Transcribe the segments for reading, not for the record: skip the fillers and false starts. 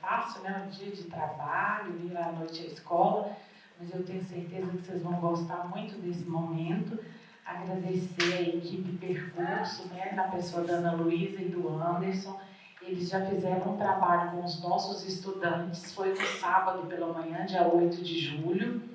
fácil, né? Um dia de trabalho, vir à noite à escola, mas eu tenho certeza que vocês vão gostar muito desse momento. Agradecer a equipe Percurso, né? Na pessoa da Ana Luísa e do Anderson. Eles já fizeram um trabalho com os nossos estudantes, foi no sábado pela manhã, dia 8 de julho.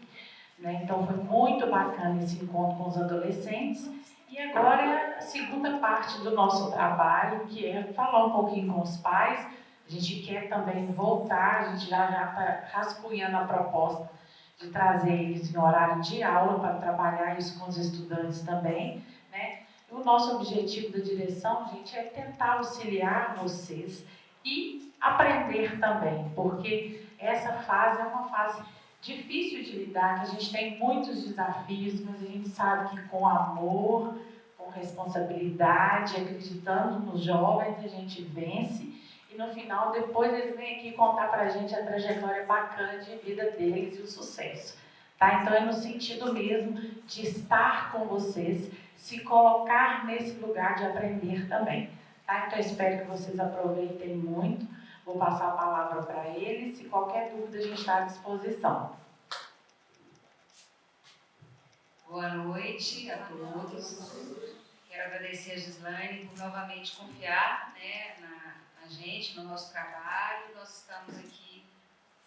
Né? Então foi muito bacana esse encontro com os adolescentes. E agora é a segunda parte do nosso trabalho, que é falar um pouquinho com os pais. A gente quer também voltar, a gente já está rascunhando a proposta de trazer eles em horário de aula para trabalhar isso com os estudantes também. Né? E o nosso objetivo da direção, gente, é tentar auxiliar vocês e aprender também, porque essa fase é uma fase difícil de lidar, que a gente tem muitos desafios, mas a gente sabe que com amor, com responsabilidade, acreditando nos jovens, a gente vence. E no final, depois eles vêm aqui contar pra gente a trajetória bacana de vida deles e o sucesso. Tá? Então é no sentido mesmo de estar com vocês, se colocar nesse lugar de aprender também. Tá? Então eu espero que vocês aproveitem muito. Vou passar a palavra para eles. Se qualquer dúvida, a gente está à disposição. Boa noite a todos. Quero agradecer a Gislaine por novamente confiar, né, na gente, no nosso trabalho. Nós estamos aqui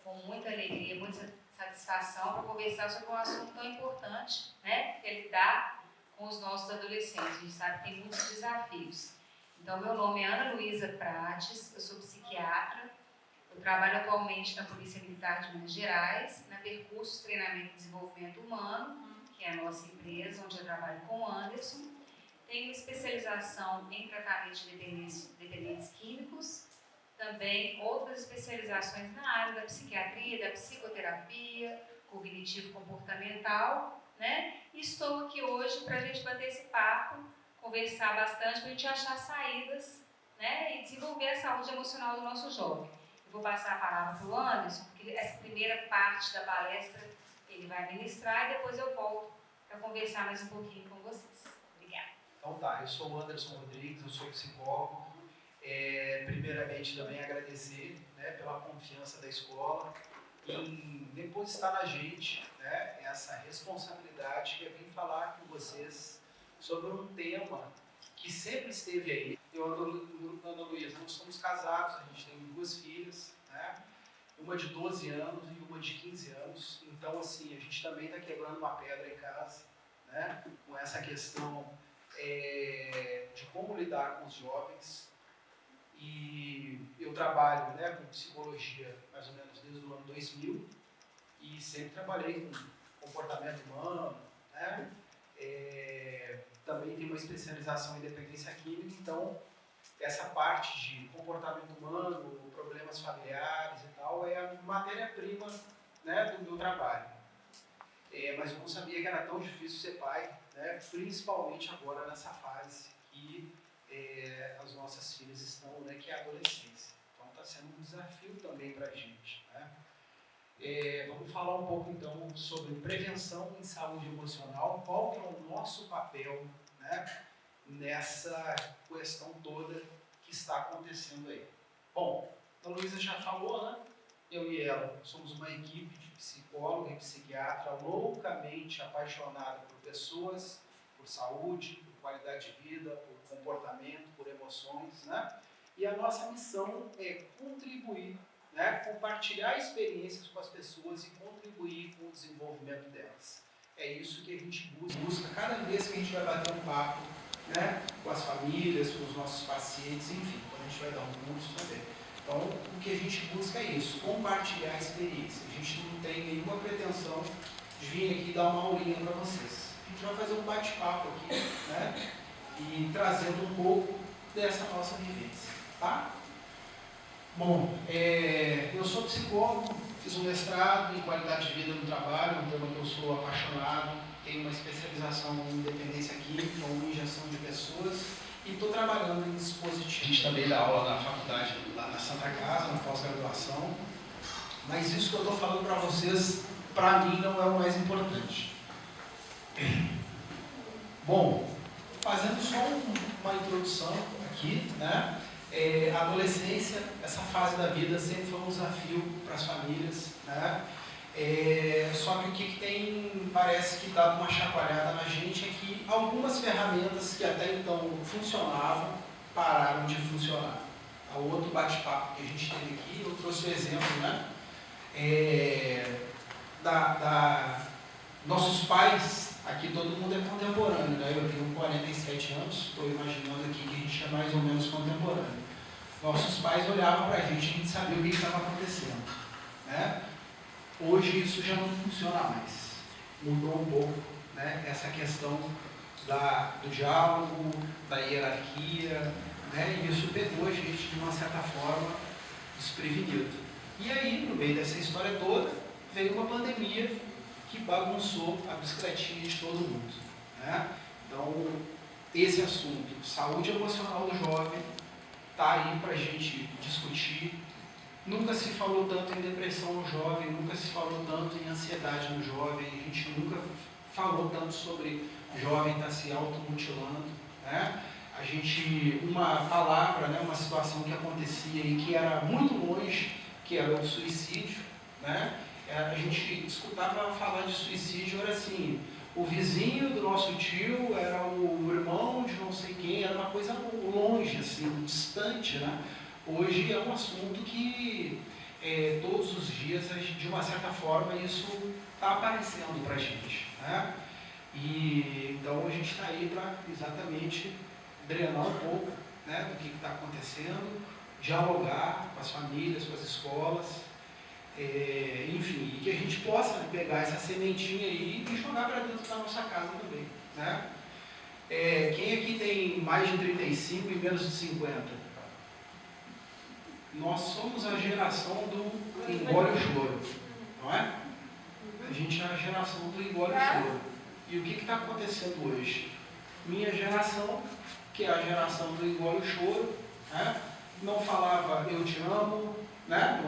com muita alegria, muita satisfação para conversar sobre um assunto tão importante, né, que é lidar com os nossos adolescentes. A gente sabe que tem muitos desafios. Então, meu nome é Ana Luísa Prates, eu sou psiquiatra, eu trabalho atualmente na Polícia Militar de Minas Gerais, na Percursos Treinamento e Desenvolvimento Humano, que é a nossa empresa, onde eu trabalho com o Anderson. Tenho especialização em tratamento de dependentes químicos, também outras especializações na área da psiquiatria, da psicoterapia, cognitivo-comportamental, né? E estou aqui hoje para a gente bater esse papo, conversar bastante, para a gente achar saídas, né, e desenvolver a saúde emocional do nosso jovem. Eu vou passar a palavra para o Anderson, porque essa primeira parte da palestra ele vai ministrar e depois eu volto para conversar mais um pouquinho com vocês. Obrigada. Então tá, eu sou o Anderson Rodrigues, eu sou psicólogo. Primeiramente também agradecer, né, pela confiança da escola em depositar na gente, né, essa responsabilidade que é vir falar com vocês sobre um tema que sempre esteve aí. Eu e a Ana Luísa, nós somos casados, a gente tem 2 filhas, né? Uma de 12 anos e uma de 15 anos. Então, assim, a gente também está quebrando uma pedra em casa, né? Com essa questão de como lidar com os jovens. E eu trabalho, né, com psicologia mais ou menos desde o ano 2000 e sempre trabalhei com comportamento humano, né? Também tenho uma especialização em dependência química, então essa parte de comportamento humano, problemas familiares e tal, é a matéria-prima, né, do meu trabalho. Mas eu não sabia que era tão difícil ser pai, né, principalmente agora nessa fase que as nossas filhas estão, né, que é a adolescência. Então está sendo um desafio também para a gente, né? Vamos falar um pouco então sobre prevenção em saúde emocional, qual que é o nosso papel, né, nessa questão toda que está acontecendo aí. Bom, a Luísa já falou, né? Eu e ela somos uma equipe de psicólogo e psiquiatra loucamente apaixonada por pessoas, por saúde, por qualidade de vida, por comportamento, por emoções, né? E a nossa missão é contribuir, né, compartilhar experiências com as pessoas e contribuir com o desenvolvimento delas. É isso que a gente busca cada vez que a gente vai bater um papo, né, com as famílias, com os nossos pacientes, enfim, quando a gente vai dar um curso também. Então, o que a gente busca é isso, compartilhar a experiência. A gente não tem nenhuma pretensão de vir aqui dar uma aulinha para vocês. A gente vai fazer um bate-papo aqui, né, e trazendo um pouco dessa nossa vivência, tá? Bom, eu sou psicólogo, fiz um mestrado em qualidade de vida no trabalho, um tema que eu sou apaixonado, tenho uma especialização em dependência química ou injeção de pessoas e estou trabalhando em dispositivos. A gente também dá aula na faculdade, lá na Santa Casa, na pós-graduação, mas isso que eu estou falando para vocês, para mim, não é o mais importante. Bom, fazendo só uma introdução aqui, né? A adolescência, essa fase da vida sempre foi um desafio para as famílias, né? Só que o que tem, parece que dá uma chacoalhada na gente, é que algumas ferramentas que até então funcionavam, pararam de funcionar. O outro bate-papo que a gente teve aqui, eu trouxe o exemplo, né? Nossos pais, aqui todo mundo é contemporâneo, né? Eu tenho 47 anos, estou imaginando aqui que a gente é mais ou menos contemporâneo. Nossos pais olhavam para a gente sabia o que estava acontecendo, né? Hoje isso já não funciona mais. Mudou um pouco, né? Essa questão do diálogo, da hierarquia, né? E isso pegou a gente de uma certa forma desprevenido. E aí, no meio dessa história toda, veio uma pandemia que bagunçou a bicicletinha de todo mundo, né? Então, esse assunto, saúde emocional do jovem, está aí para a gente discutir. Nunca se falou tanto em depressão no jovem, nunca se falou tanto em ansiedade no jovem, a gente nunca falou tanto sobre o jovem estar se automutilando, né? A gente, uma palavra, né, uma situação que acontecia e que era muito longe, que era o suicídio, né? A gente escutava falar de suicídio, era assim, o vizinho do nosso tio era o irmão de não sei quem, era uma coisa longe, assim, distante, né? Hoje é um assunto que todos os dias, de uma certa forma, isso está aparecendo para a gente, né? E então a gente está aí para exatamente drenar um pouco, né, do que está acontecendo, dialogar com as famílias, com as escolas, enfim, e que a gente possa pegar essa sementinha aí e jogar para dentro da nossa casa também, né? Quem aqui tem mais de 35 e menos de 50? Nós somos a geração do engole o choro, não é? A gente é a geração do engole o choro. E o que está acontecendo hoje? Minha geração, que é a geração do engole o choro, né? Não falava eu te amo, né?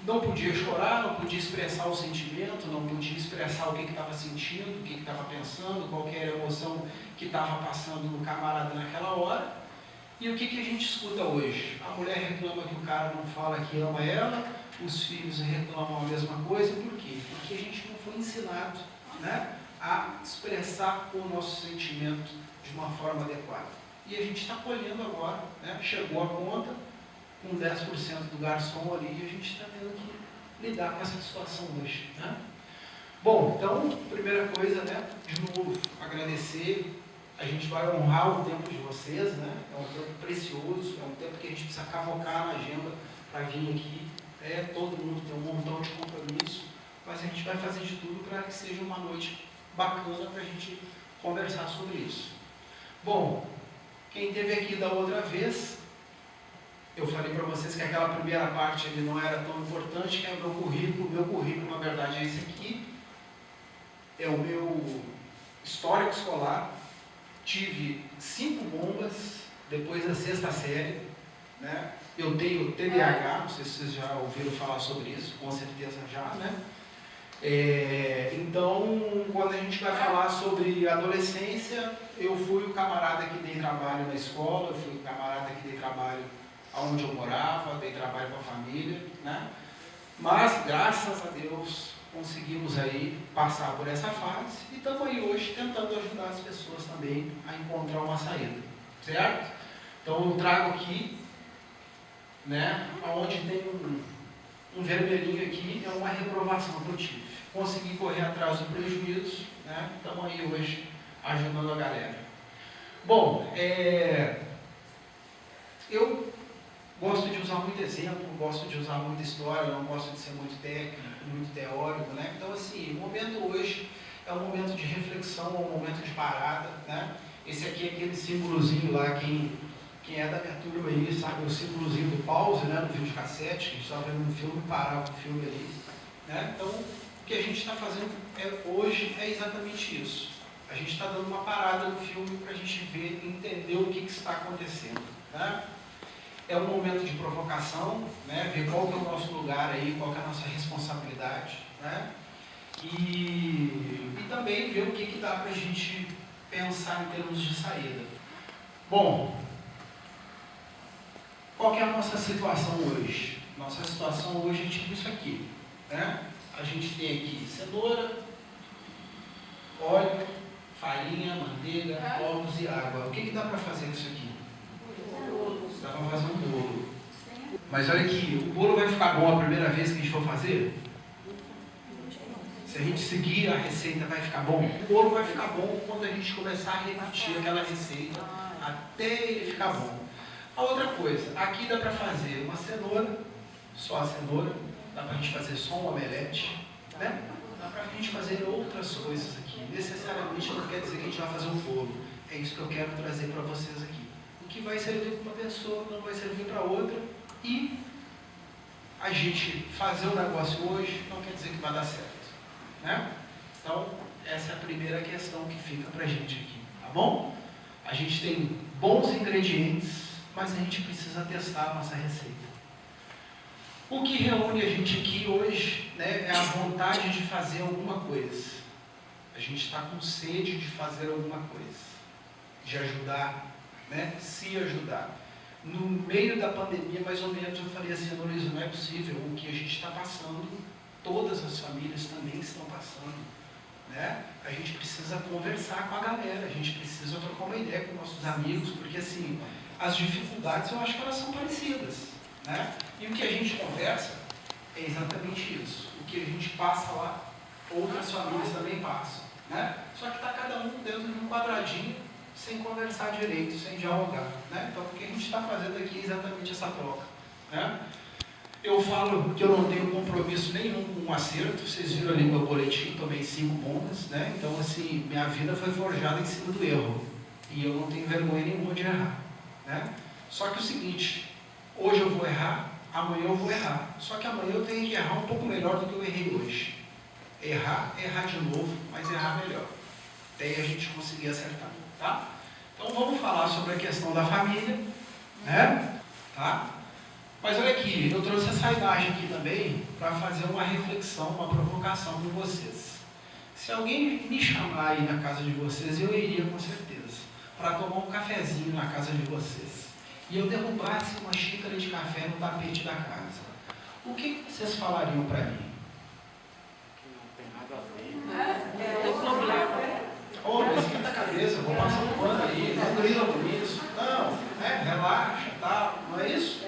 Não podia chorar, não podia expressar o sentimento, não podia expressar o que estava sentindo, o que estava pensando, qualquer emoção que estava passando no camarada naquela hora. E o que a gente escuta hoje? A mulher reclama que o cara não fala que ama ela, os filhos reclamam a mesma coisa, por quê? Porque a gente não foi ensinado, né, a expressar o nosso sentimento de uma forma adequada. E a gente está colhendo agora, né? Chegou a conta, com 10% do garçom ali, e a gente está tendo que lidar com essa situação hoje, né? Bom, então, primeira coisa, né, de novo, agradecer. A gente vai honrar o tempo de vocês, né? É um tempo precioso, é um tempo que a gente precisa cavocar na agenda para vir aqui. Todo mundo tem um montão de compromisso, mas a gente vai fazer de tudo para que seja uma noite bacana para a gente conversar sobre isso. Bom, quem esteve aqui da outra vez, eu falei para vocês que aquela primeira parte ali não era tão importante, que é o meu currículo. O meu currículo, na verdade, é esse aqui. É o meu histórico escolar. Tive 5 bombas depois da 6ª série, né? Eu tenho TDAH, não sei se vocês já ouviram falar sobre isso, com certeza já, né? Então, quando a gente vai falar sobre adolescência, eu fui o camarada que dei trabalho na escola, eu fui o camarada que dei trabalho onde eu morava, dei trabalho com a família, né? Mas, graças a Deus, conseguimos aí passar por essa fase e estamos aí hoje tentando ajudar as pessoas também a encontrar uma saída, certo? Então eu trago aqui, né, onde tem um vermelhinho aqui, é uma reprovação que eu tive. Consegui correr atrás do prejuízo, né? Estamos aí hoje ajudando a galera. Bom, eu gosto de usar muito exemplo, gosto de usar muita história, não gosto de ser muito técnico, muito teórico, né? Então, assim, o momento hoje é um momento de reflexão, é um momento de parada, né? Esse aqui é aquele símbolozinho lá, quem é da minha turma aí, sabe, o símbolozinho do pause, né, no videocassete, que a gente estava vendo um filme, parava o filme ali, né? Então, o que a gente está fazendo hoje é exatamente isso. A gente está dando uma parada no filme para a gente ver, entender o que está acontecendo, né? É um momento de provocação, né? Ver qual que é o nosso lugar aí, qual que é a nossa responsabilidade, né? E também ver o que dá para a gente pensar em termos de saída. Bom, qual que é a nossa situação hoje? Nossa situação hoje é tipo isso aqui, né? A gente tem aqui cenoura, óleo, farinha, manteiga, ovos e água. O que dá para fazer com isso aqui? Dá para fazer um bolo. Mas olha aqui, o bolo vai ficar bom a primeira vez que a gente for fazer? Se a gente seguir a receita, vai ficar bom? O bolo vai ficar bom quando a gente começar a repetir aquela receita até ele ficar bom. A outra coisa, aqui dá para fazer uma cenoura, só a cenoura, dá para a gente fazer só um omelete, né? Dá para a gente fazer outras coisas aqui. Necessariamente não quer dizer que a gente vai fazer um bolo. É isso que eu quero trazer para vocês aqui. O que vai servir para uma pessoa não vai servir para outra. E a gente fazer o negócio hoje não quer dizer que vai dar certo, né? Então, essa é a primeira questão que fica para a gente aqui, tá bom? A gente tem bons ingredientes, mas a gente precisa testar a nossa receita. O que reúne a gente aqui hoje, né, é a vontade de fazer alguma coisa. A gente está com sede de fazer alguma coisa, de ajudar, né, se ajudar. No meio da pandemia, mais ou menos, eu falei assim, Luiz, não é possível, o que a gente está passando, todas as famílias também estão passando, né? A gente precisa conversar com a galera, a gente precisa trocar uma ideia com nossos amigos, porque assim, as dificuldades eu acho que elas são parecidas, né? E o que a gente conversa é exatamente isso, o que a gente passa lá, outras famílias também passam, né? Só que está cada um dentro de um quadradinho, sem conversar direito, sem dialogar, né? Então, o que a gente está fazendo aqui é exatamente essa troca, né? Eu falo que eu não tenho compromisso nenhum com o acerto, vocês viram ali meu boletim, tomei 5 bombas, né? Então, assim, minha vida foi forjada em cima do erro, e eu não tenho vergonha nenhuma de errar, né? Só que o seguinte, hoje eu vou errar, amanhã eu vou errar, só que amanhã eu tenho que errar um pouco melhor do que eu errei hoje. Errar de novo, mas errar melhor, até a gente conseguir acertar. Tá? Então vamos falar sobre a questão da família, né? Tá? Mas olha aqui, eu trouxe essa imagem aqui também para fazer uma reflexão, uma provocação com vocês. Se alguém me chamar aí na casa de vocês, eu iria com certeza, para tomar um cafezinho na casa de vocês, e eu derrubasse uma xícara de café no tapete da casa, o que vocês falariam para mim? Que não tem nada a ver. Tem problema. Oh, não esquenta a cabeça, vou passar um pano aí, não grila com isso. Não, relaxa, tá? Não é isso?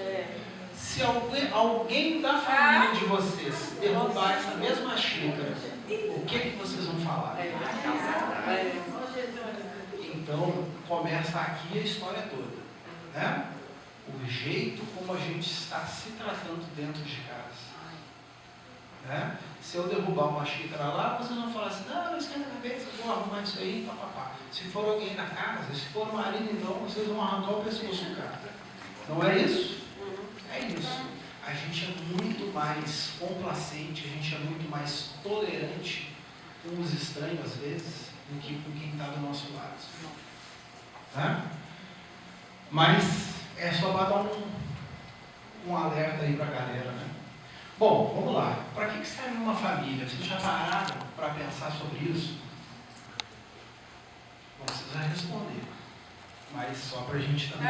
Se alguém da família de vocês derrubar essa mesma xícara, o que vocês vão falar? Então, começa aqui a história toda, né? O jeito como a gente está se tratando dentro de casa, né? Se eu derrubar uma xícara lá, vocês vão falar assim, não esquenta a cabeça, eu vou arrumar isso aí, papapá. Se for alguém na casa, se for o marido, então, vocês vão arrancar o pescoço do cara. Não é isso? É isso. A gente é muito mais complacente, a gente é muito mais tolerante com os estranhos, às vezes, do que com quem está do nosso lado. Tá? Mas é só para dar um alerta aí para a galera, né? Bom, vamos lá. Para que serve uma família? Vocês já pararam para pensar sobre isso? Não precisa responder, mas só para a gente também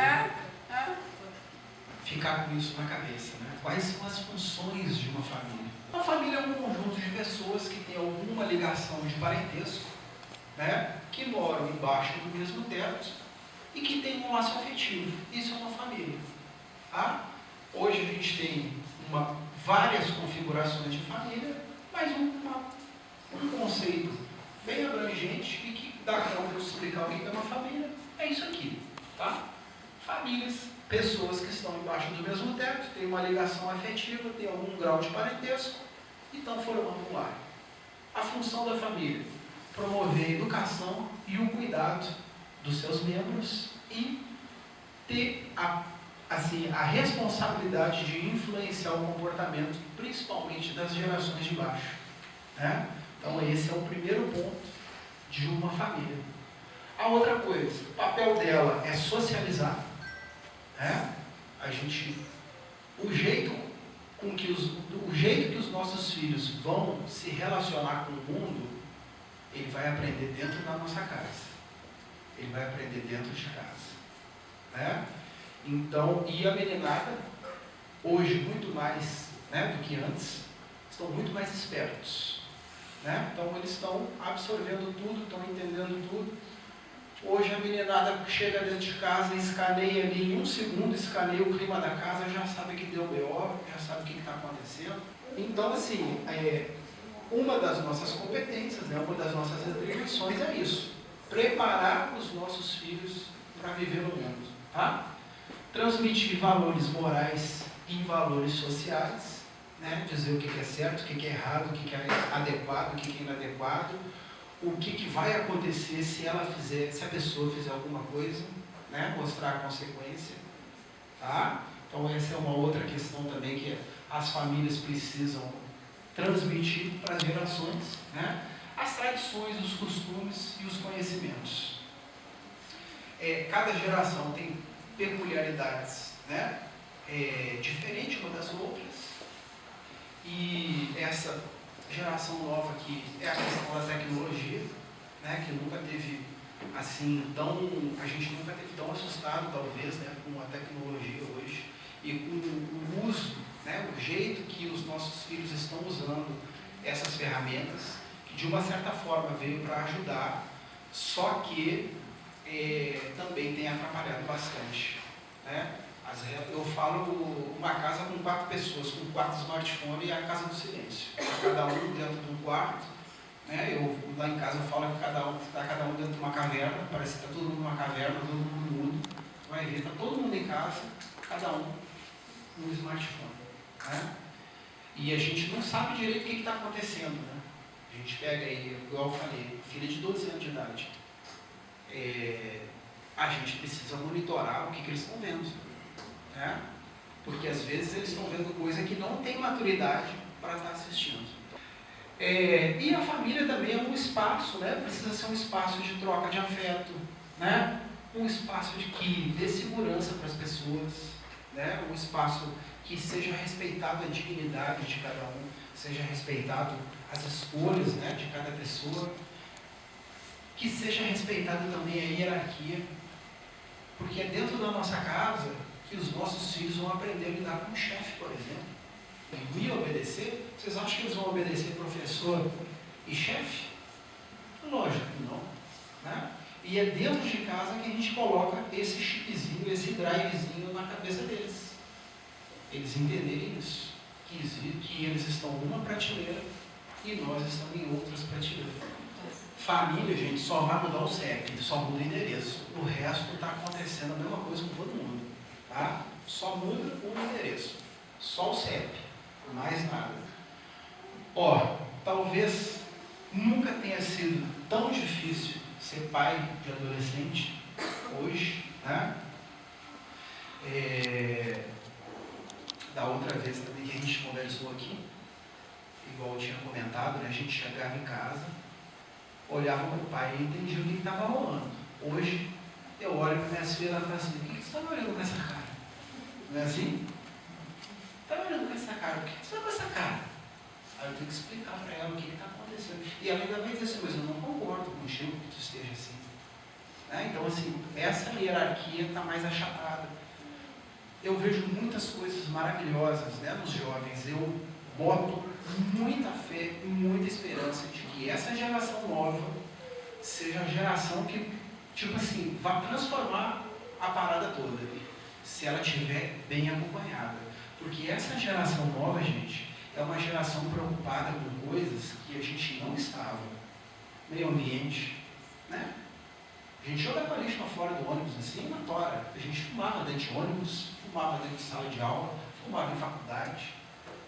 ficar com isso na cabeça, né? Quais são as funções de uma família? Uma família é um conjunto de pessoas que tem alguma ligação de parentesco, né? Que moram embaixo do mesmo teto e que tem um laço afetivo. Isso é uma família. Tá? Hoje a gente tem várias configurações de família, mas um conceito bem abrangente e que dá conta de explicar o que é uma família. É isso aqui, tá? Famílias, pessoas que estão embaixo do mesmo teto, têm uma ligação afetiva, têm algum grau de parentesco e estão formando um lar. A função da família: promover a educação e o cuidado dos seus membros e ter a responsabilidade de influenciar o comportamento, principalmente das gerações de baixo, né? Então esse é o primeiro ponto de uma família. A outra coisa, o papel dela é socializar, né? O jeito que os nossos filhos vão se relacionar com o mundo, ele vai aprender dentro da nossa casa, ele vai aprender dentro de casa, né? Então, e a meninada, hoje muito mais, né, do que antes, estão muito mais espertos, né? Então eles estão absorvendo tudo, estão entendendo tudo. Hoje a meninada chega dentro de casa, escaneia ali em 1 segundo, escaneia o clima da casa, já sabe que deu BO, já sabe o que está acontecendo. Então, assim, uma das nossas competências, né, uma das nossas atribuições é isso: preparar os nossos filhos para viver no mundo, tá? Transmitir valores morais e valores sociais, né? Dizer o que é certo, o que é errado, o que é adequado, o que é inadequado, o que vai acontecer se a pessoa fizer alguma coisa, né? Mostrar a consequência, tá? Então essa é uma outra questão também que as famílias precisam transmitir para as gerações, né? As tradições, os costumes e os conhecimentos. Cada geração tem peculiaridades, né? Diferentes uma das outras, e essa geração nova aqui é a questão da tecnologia, né? Que nunca teve assim a gente nunca teve tão assustado, talvez, né, com a tecnologia hoje e com o uso, né, o jeito que os nossos filhos estão usando essas ferramentas, que de uma certa forma veio para ajudar, só que também tem atrapalhado bastante, né? Eu falo uma casa com 4 pessoas, com 4 smartphones, e a casa do silêncio. Cada um dentro de um quarto, né? Lá em casa eu falo que está cada um dentro de uma caverna, parece que está todo mundo numa caverna, todo mundo mudo. Vai ver, está todo mundo em casa, cada um no smartphone, né? E a gente não sabe direito o que está acontecendo, né? A gente pega aí, igual eu falei, filha de 12 anos de idade. A gente precisa monitorar o que eles estão vendo, né? Porque às vezes eles estão vendo coisa que não tem maturidade para estar assistindo. E a família também é um espaço, né? Precisa ser um espaço de troca de afeto, né? Um espaço que dê segurança para as pessoas, né? Um espaço que seja respeitado a dignidade de cada um, seja respeitado as escolhas, né, de cada pessoa, que seja respeitada também a hierarquia, porque é dentro da nossa casa que os nossos filhos vão aprender a lidar com o chefe, por exemplo. E obedecer, vocês acham que eles vão obedecer professor e chefe? Lógico que não, né? E é dentro de casa que a gente coloca esse chipzinho, esse drivezinho na cabeça deles. Eles entenderem isso, que eles estão numa prateleira e nós estamos em outras prateleiras. Família, gente, só vai mudar o CEP, só muda o endereço. O resto está acontecendo a mesma coisa com todo mundo, tá? Só muda o endereço, só o CEP, mais nada. Talvez nunca tenha sido tão difícil ser pai de adolescente hoje, né? Da outra vez também que a gente conversou aqui, igual eu tinha comentado, né? A gente chegava em casa, olhava para o pai e entendia o que estava rolando. Hoje, eu olho para minhas filhas e falo assim: o que você está olhando com essa cara? Não é assim? Está olhando com essa cara? Por que você está com essa cara? Aí eu tenho que explicar para ela o que está acontecendo. E ela ainda vai dizer assim: mas eu não concordo contigo que tu esteja assim. Né? Então, assim, essa hierarquia está mais achatada. Eu vejo muitas coisas maravilhosas, né, nos jovens. Eu boto muita fé e muita esperança de que essa geração nova seja a geração que, tipo assim, vai transformar a parada toda, se ela estiver bem acompanhada. Porque essa geração nova, gente, é uma geração preocupada com coisas que a gente não estava. Meio ambiente, né? A gente jogava lixo para fora do ônibus, assim, na tora. A gente fumava dentro de ônibus, fumava dentro de sala de aula, fumava em faculdade.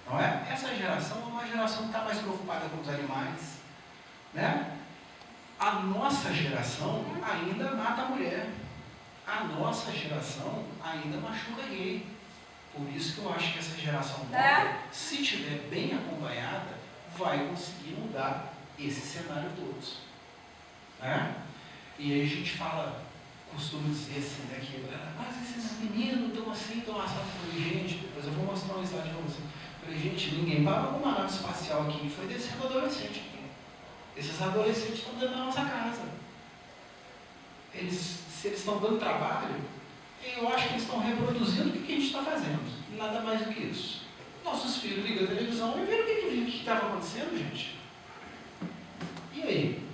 Não é? Essa geração é uma geração que está mais preocupada com os animais, né? A nossa geração ainda mata a mulher. A nossa geração ainda machuca gay. Por isso que eu acho que essa geração nova, se estiver bem acompanhada, vai conseguir mudar esse cenário todo. Né? E aí a gente fala, costumo dizer assim, né, que mas esses meninos estão assim, estão assados. Eu falei: gente, depois eu vou mostrar um slide para você. Eu falei: gente, ninguém parou numa nave espacial aqui e foi descendo adolescente aqui. Esses adolescentes estão dentro da nossa casa. Se eles estão dando trabalho, Eu acho que eles estão reproduzindo o que a gente está fazendo. Nada mais do que isso. Nossos filhos ligam a televisão e veem o que estava acontecendo, gente. E aí?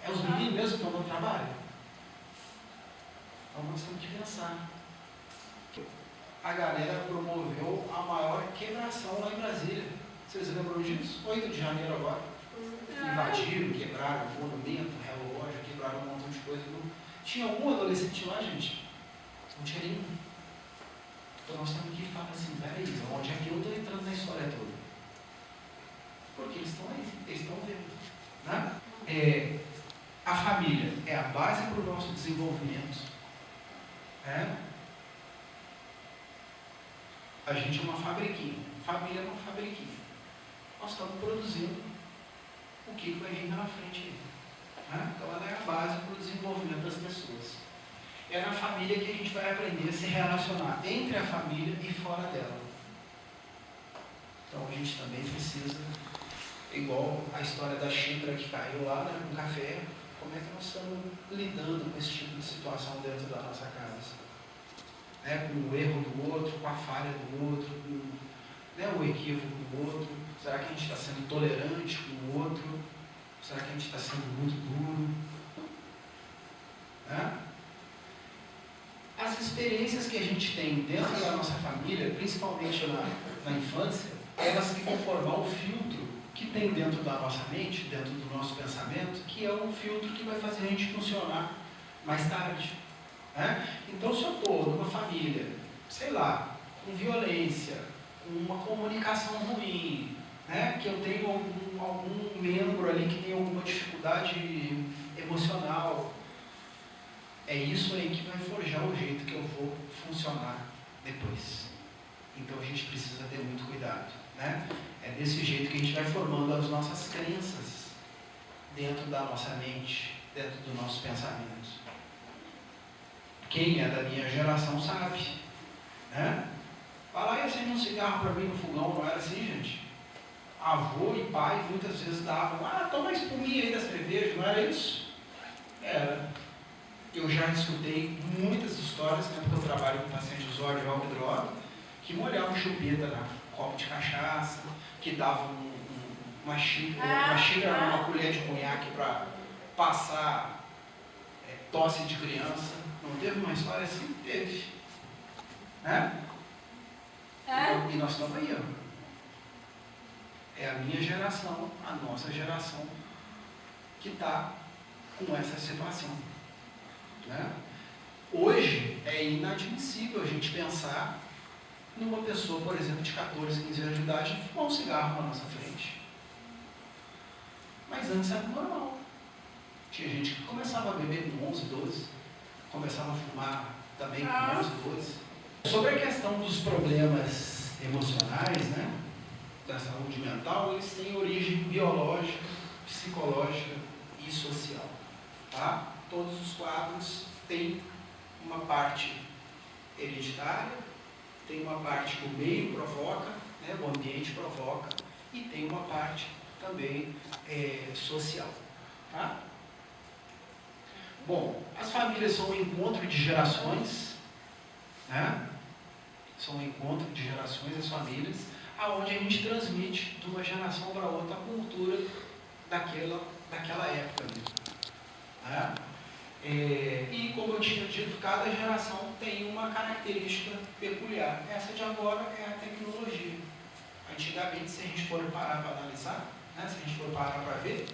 É os meninos mesmo que estão dando trabalho? Então nós temos que pensar. A galera promoveu a maior quebração lá em Brasília. Vocês lembram disso? 8 de janeiro agora. Invadiram, quebraram o monumento, relógio, quebraram um montão de coisa. Tinha algum adolescente lá, gente? Não tinha nenhum. Então nós temos que falar assim, peraí, onde é que eu estou entrando na história toda? Porque eles estão aí, eles estão vendo. Né? A família é a base para o nosso desenvolvimento. A gente é uma fabriquinha. Família é uma fabriquinha. Nós estamos produzindo o que vai vir na frente. Então ela é a base para o desenvolvimento das pessoas. É na família que a gente vai aprender a se relacionar entre a família e fora dela. Então a gente também precisa, igual a história da xícara que caiu lá, né, no café, como é que nós estamos lidando com esse tipo de situação dentro da nossa casa? Com o erro do outro, com a falha do outro, com o equívoco do outro. Será que a gente está sendo tolerante com o outro? Será que a gente está sendo muito duro? As experiências que a gente tem dentro da nossa família, principalmente na infância, elas que vão formar o filtro que tem dentro da nossa mente, dentro do nosso pensamento, que é um filtro que vai fazer a gente funcionar mais tarde. Então, se eu estou numa família, sei lá, com violência, com uma comunicação ruim, que eu tenho algum membro ali que tem alguma dificuldade emocional, é isso aí que vai forjar o jeito que eu vou funcionar depois. Então a gente precisa ter muito cuidado. É desse jeito que a gente vai formando as nossas crenças dentro da nossa mente, dentro do nosso pensamento. Quem é da minha geração sabe. Vai lá e acende um cigarro para mim no fogão, não era assim, gente? Avô e pai muitas vezes davam, toma a espuminha aí da cerveja, não era isso? Era. Eu já escutei muitas histórias, porque eu trabalho com pacientes usuários de álcool e droga, que molhavam chupeta na copo de cachaça, que davam uma xícara, uma colher de conhaque para passar tosse de criança. Não teve uma história assim? Teve. E nós estamos aí. É a minha geração, a nossa geração, que está com essa situação. Hoje é inadmissível a gente pensar numa pessoa, por exemplo, de 14, 15 anos de idade fumar um cigarro na nossa frente. Mas antes era normal. Tinha gente que começava a beber com 11, 12, começava a fumar também com 11, 12. Sobre a questão dos problemas emocionais, da saúde mental, eles têm origem biológica, psicológica e social. Todos os quadros têm uma parte hereditária, tem uma parte que o meio provoca, o ambiente provoca, e tem uma parte também social. Bom, as famílias são um encontro de gerações, são um encontro de gerações, as famílias, aonde a gente transmite de uma geração para outra a cultura daquela época ali. E como eu tinha dito, cada geração tem uma característica peculiar. Essa de agora é a tecnologia. Antigamente, se a gente for parar para analisar, se a gente for parar para ver,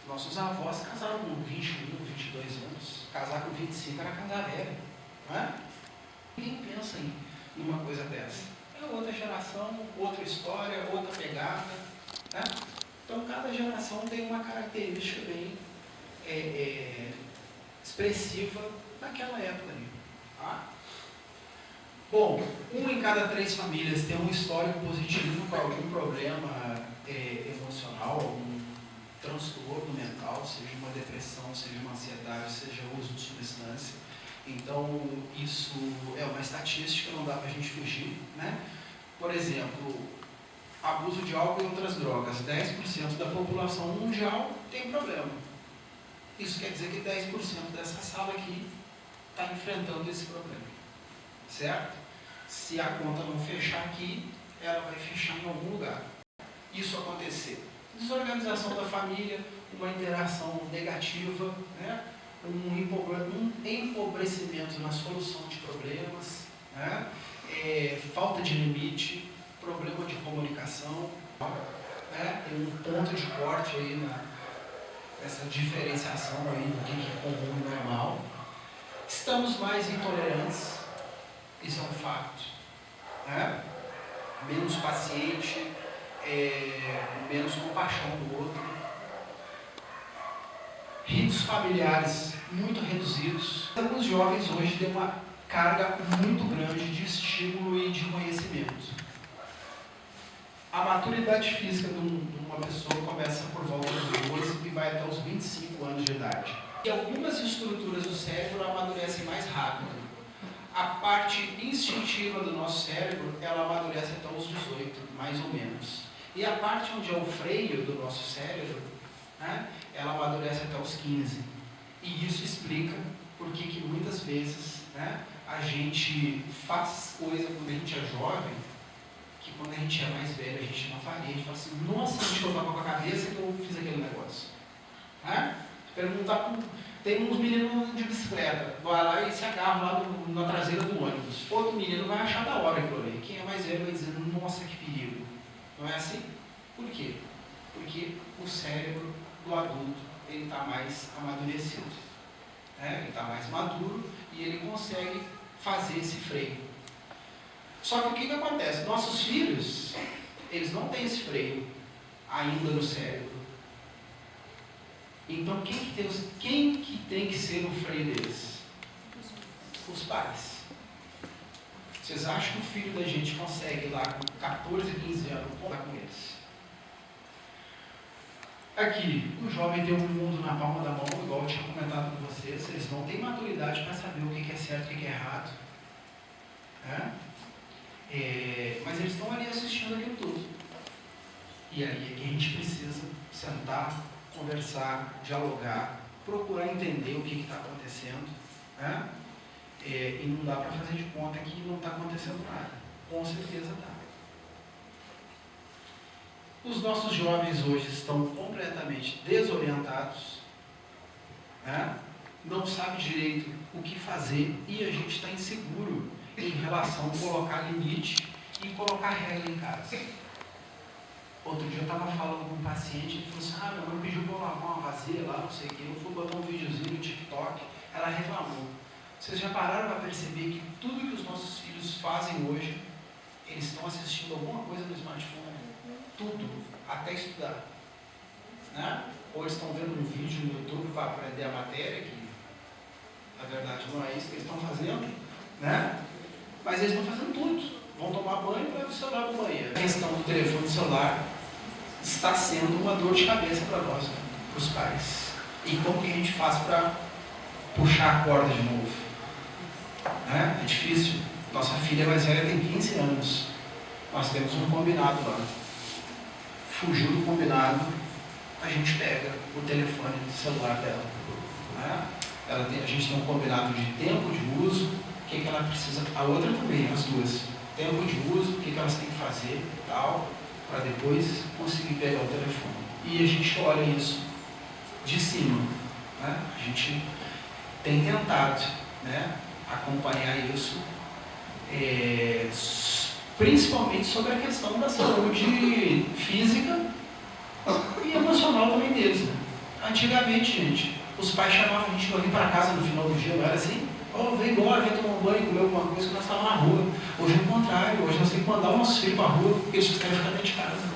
nossos avós casaram com 21, 22 anos. Casar com 25 era casar velho. Ninguém pensa em uma coisa dessa. É outra geração, outra história, outra pegada. Então, cada geração tem uma característica bem expressiva naquela época ali. Bom, 1 em cada 3 famílias tem um histórico positivo com algum problema emocional, algum transtorno mental, seja uma depressão, seja uma ansiedade, seja uso de substância. Então, isso é uma estatística, não dá para a gente fugir. Por exemplo, abuso de álcool e outras drogas. 10% da população mundial tem problema. Isso quer dizer que 10% dessa sala aqui está enfrentando esse problema. certo? Se a conta não fechar aqui, ela vai fechar em algum lugar. Isso acontecer. Desorganização da família, uma interação negativa, né? Um empobrecimento na solução de problemas, né? Falta de limite, problema de comunicação, né? Tem um ponto de corte aí nessa diferenciação aí do que é comum e normal. Estamos mais intolerantes, isso é um fato, né? Menos paciente, menos compaixão do outro. Ritos familiares muito reduzidos. Alguns jovens hoje têm uma carga muito grande de estímulo e de conhecimento. A maturidade física de uma pessoa começa por volta dos 12 e vai até os 25 anos de idade. E algumas estruturas do cérebro amadurecem mais rápido. A parte instintiva do nosso cérebro, ela amadurece até os 18, mais ou menos. E a parte onde é o freio do nosso cérebro, né, ela amadurece até os 15. E isso explica por que muitas vezes, né, a gente faz coisa quando a gente é jovem, que quando a gente é mais velho a gente não faria. A gente fala assim, nossa, a gente tava com a cabeça que eu fiz aquele negócio. Né? Perguntar, tem uns meninos de bicicleta, vai lá e se agarra lá na traseira do ônibus. Outro menino vai achar da hora aquilo ali. Quem é mais velho vai dizer, nossa, que perigo. Não é assim? Por quê? Porque o cérebro do adulto, ele está mais amadurecido. Né? Ele está mais maduro e ele consegue fazer esse freio. Só que o que acontece? Nossos filhos, eles não têm esse freio ainda no cérebro. Então, quem que tem que ser o freio deles? Os pais. Vocês acham que o filho da gente consegue lá com 14, 15 anos contar com eles? Aqui, o jovem tem um mundo na palma da mão, igual eu tinha comentado com vocês. Eles não têm maturidade para saber o que é certo e o que é errado. Mas eles estão ali assistindo aquilo tudo. E aí é que a gente precisa sentar, conversar, dialogar, procurar entender o que está acontecendo. Né? E não dá para fazer de conta que não está acontecendo nada. Com certeza está. Os nossos jovens hoje estão completamente desorientados, né? Não sabem direito o que fazer e a gente está inseguro em relação a colocar limite e colocar regra em casa. Outro dia eu estava falando com um paciente, ele falou assim, minha mãe pediu para eu lavar uma vasilha lá, não sei o quê, eu fui botar um videozinho no TikTok, ela reclamou. Vocês já pararam para perceber que tudo que os nossos filhos fazem hoje, eles estão assistindo alguma coisa no smartphone? Tudo, até estudar. Né? Ou eles estão vendo um vídeo no YouTube para aprender a matéria, que na verdade não é isso que eles estão fazendo, né? Mas eles estão fazendo tudo. Vão tomar banho para o celular no banheiro. A questão do telefone celular está sendo uma dor de cabeça para nós, né? Para os pais. E como que a gente faz para puxar a corda de novo? Né? É difícil. Nossa filha mais velha tem 15 anos. Nós temos um combinado lá. Fugiu do combinado, a gente pega o telefone do celular dela. Né? A gente tem um combinado de tempo de uso, o que ela precisa, a outra também, as duas. Tempo de uso, o que elas têm que fazer e tal, para depois conseguir pegar o telefone. E a gente olha isso de cima. Né? A gente tem tentado, né, acompanhar isso, principalmente sobre a questão da saúde física e emocional também deles. Né? Antigamente, gente, os pais chamavam a gente para vir para casa no final do dia, não era assim? Vem embora, vem tomar um banho, comer alguma coisa, que nós estávamos na rua. Hoje é o contrário, hoje nós temos que mandar os nossos filhos para a rua, porque eles querem ficar dentro de casa.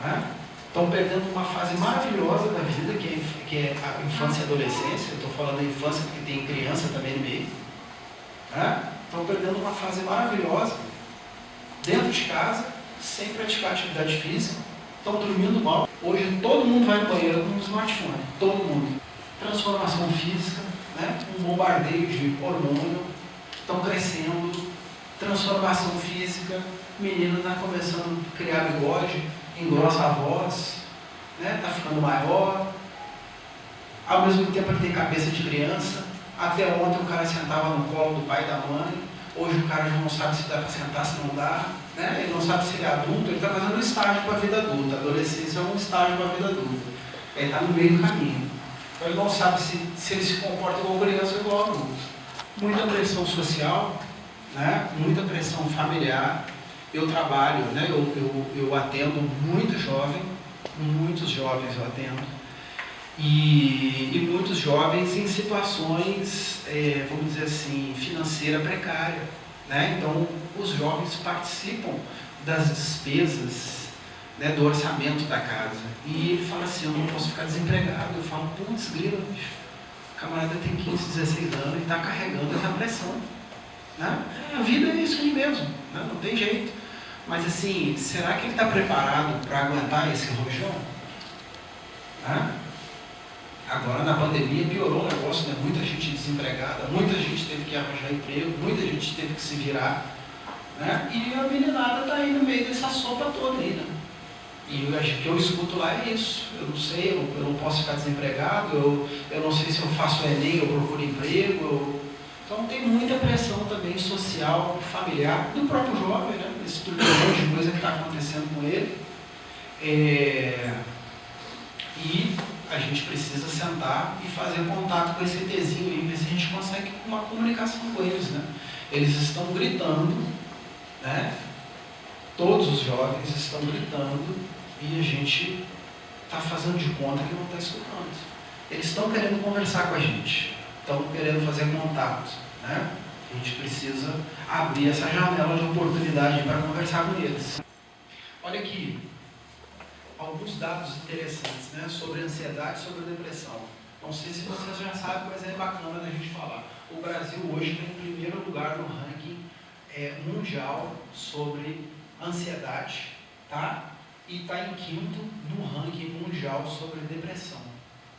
Né? Estão perdendo uma fase maravilhosa da vida, que é a infância e a adolescência. Eu estou falando da infância porque tem criança também no meio. Né? Estão perdendo uma fase maravilhosa dentro de casa, sem praticar atividade física, estão dormindo mal. Hoje todo mundo vai no banheiro com um smartphone, todo mundo. Transformação física, né? Um bombardeio de hormônio, estão crescendo, transformação física, o menino está começando a criar bigode, engrossa a voz, né? Está ficando maior, ao mesmo tempo ele tem cabeça de criança. Até ontem o cara sentava no colo do pai e da mãe, Hoje o cara já não sabe se dá para sentar, se não dá, né? Ele não sabe se ele é adulto, ele está fazendo um estágio para a vida adulta. A adolescência é um estágio para a vida adulta. Ele está no meio do caminho. Então ele não sabe se ele se comporta igual criança ou igual adulto. Muita pressão social, né? Muita pressão familiar. Eu trabalho, né? Eu atendo muitos jovens eu atendo. E muitos jovens em situações, vamos dizer assim, financeira precária, né? Então, os jovens participam das despesas, né, do orçamento da casa. E ele fala assim, eu não posso ficar desempregado. Eu falo, putz, grila, bicho. O camarada tem 15, 16 anos e está carregando essa pressão, né? A vida é isso aí mesmo, né? Não tem jeito. Mas assim, será que ele está preparado para aguentar esse rojão? Né? Agora na pandemia piorou o negócio, né? Muita gente desempregada, muita gente teve que arranjar emprego, muita gente teve que se virar, né? E a meninada está aí no meio dessa sopa toda aí, né? E o que eu escuto lá é isso. Eu não sei, eu não posso ficar desempregado, eu não sei se eu faço Enem, eu procuro emprego. Então tem muita pressão também social, familiar, do próprio jovem, né? Esse turbilhão de coisa que está acontecendo com ele. E a gente precisa sentar e fazer contato com esse ETzinho e ver se a gente consegue uma comunicação com eles, né? Eles estão gritando, né? Todos os jovens estão gritando e a gente está fazendo de conta que não está escutando. Eles estão querendo conversar com a gente, estão querendo fazer contato, né? A gente precisa abrir essa janela de oportunidade para conversar com eles. Olha aqui, alguns dados interessantes, né, sobre ansiedade e sobre depressão. Não sei se vocês já sabem, mas é bacana da gente falar. O Brasil hoje está em primeiro lugar no ranking mundial sobre ansiedade, tá? E está em quinto no ranking mundial sobre depressão.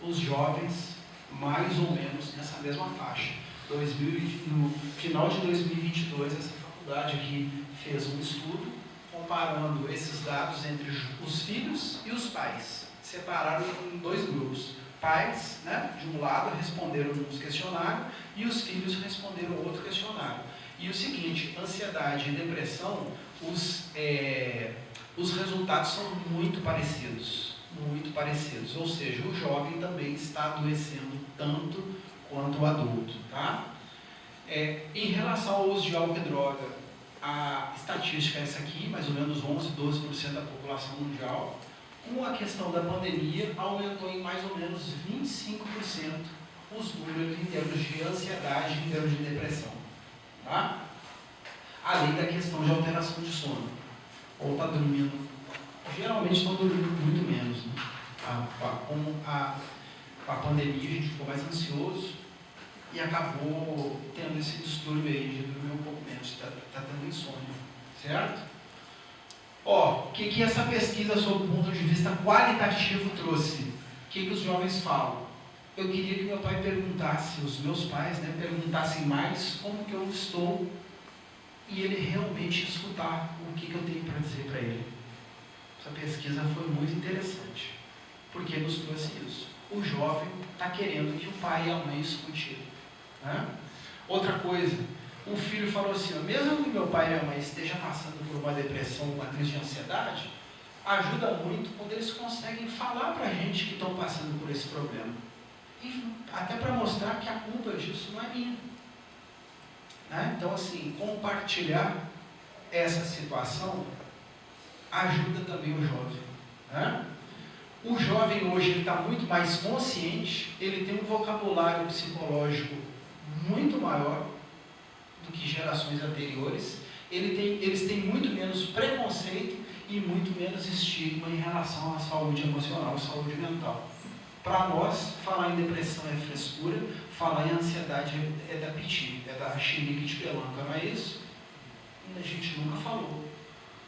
Os jovens, mais ou menos nessa mesma faixa. No final de 2022, essa faculdade aqui fez um estudo comparando esses dados entre os filhos e os pais. Separaram em dois grupos. Pais, né, de um lado, responderam uns questionários e os filhos responderam outro questionário. E o seguinte, ansiedade e depressão, os resultados são muito parecidos. Ou seja, o jovem também está adoecendo tanto quanto o adulto, tá? Em relação ao uso de álcool e droga, a estatística é essa aqui, mais ou menos 11, 12% da população mundial. Com a questão da pandemia, aumentou em mais ou menos 25% os números em termos de ansiedade, em termos de depressão. Tá? Além da questão de alteração de sono. Ou está dormindo. Geralmente estão dormindo muito menos. Né? Com a pandemia, a gente ficou mais ansioso e acabou tendo esse distúrbio aí de dormir um pouco menos. Está tendo insônia. Certo? O que essa pesquisa sob o ponto de vista qualitativo trouxe? O que os jovens falam? Eu queria que meu pai perguntasse, os meus pais, né, perguntassem mais como que eu estou e ele realmente escutar o que eu tenho para dizer para ele. Essa pesquisa foi muito interessante, porque nos trouxe isso. O jovem está querendo que o pai e a mãe escute ele. Né? Outra coisa, o filho falou assim, mesmo que meu pai e a mãe estejam passando por uma depressão, uma crise de ansiedade, ajuda muito quando eles conseguem falar para a gente que estão passando por esse problema. E até para mostrar que a culpa disso não é minha. Né? Então, assim, compartilhar essa situação ajuda também o jovem. Né? O jovem hoje está muito mais consciente, ele tem um vocabulário psicológico muito maior do que gerações anteriores, eles têm muito menos preconceito e muito menos estigma em relação à saúde emocional, à saúde mental. Para nós, falar em depressão é frescura, falar em ansiedade é da piti, é da xilique de pelanca, não é isso? E a gente nunca falou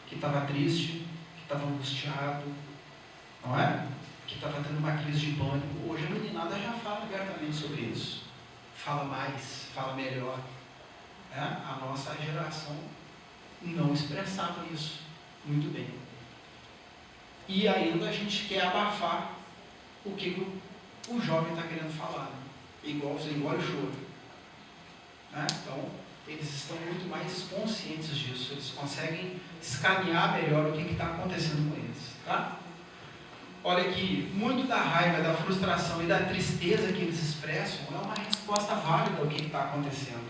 que estava triste, que estava angustiado, não é? Que estava tendo uma crise de pânico. Hoje a meninada já fala abertamente sobre isso. Fala mais, fala melhor. A nossa geração não expressava isso muito bem. E ainda a gente quer abafar o que o jovem está querendo falar. Né? Igual o choro. Então, eles estão muito mais conscientes disso, eles conseguem escanear melhor o que está acontecendo com eles, tá? Olha aqui, muito da raiva, da frustração e da tristeza que eles expressam é uma resposta válida ao que está acontecendo.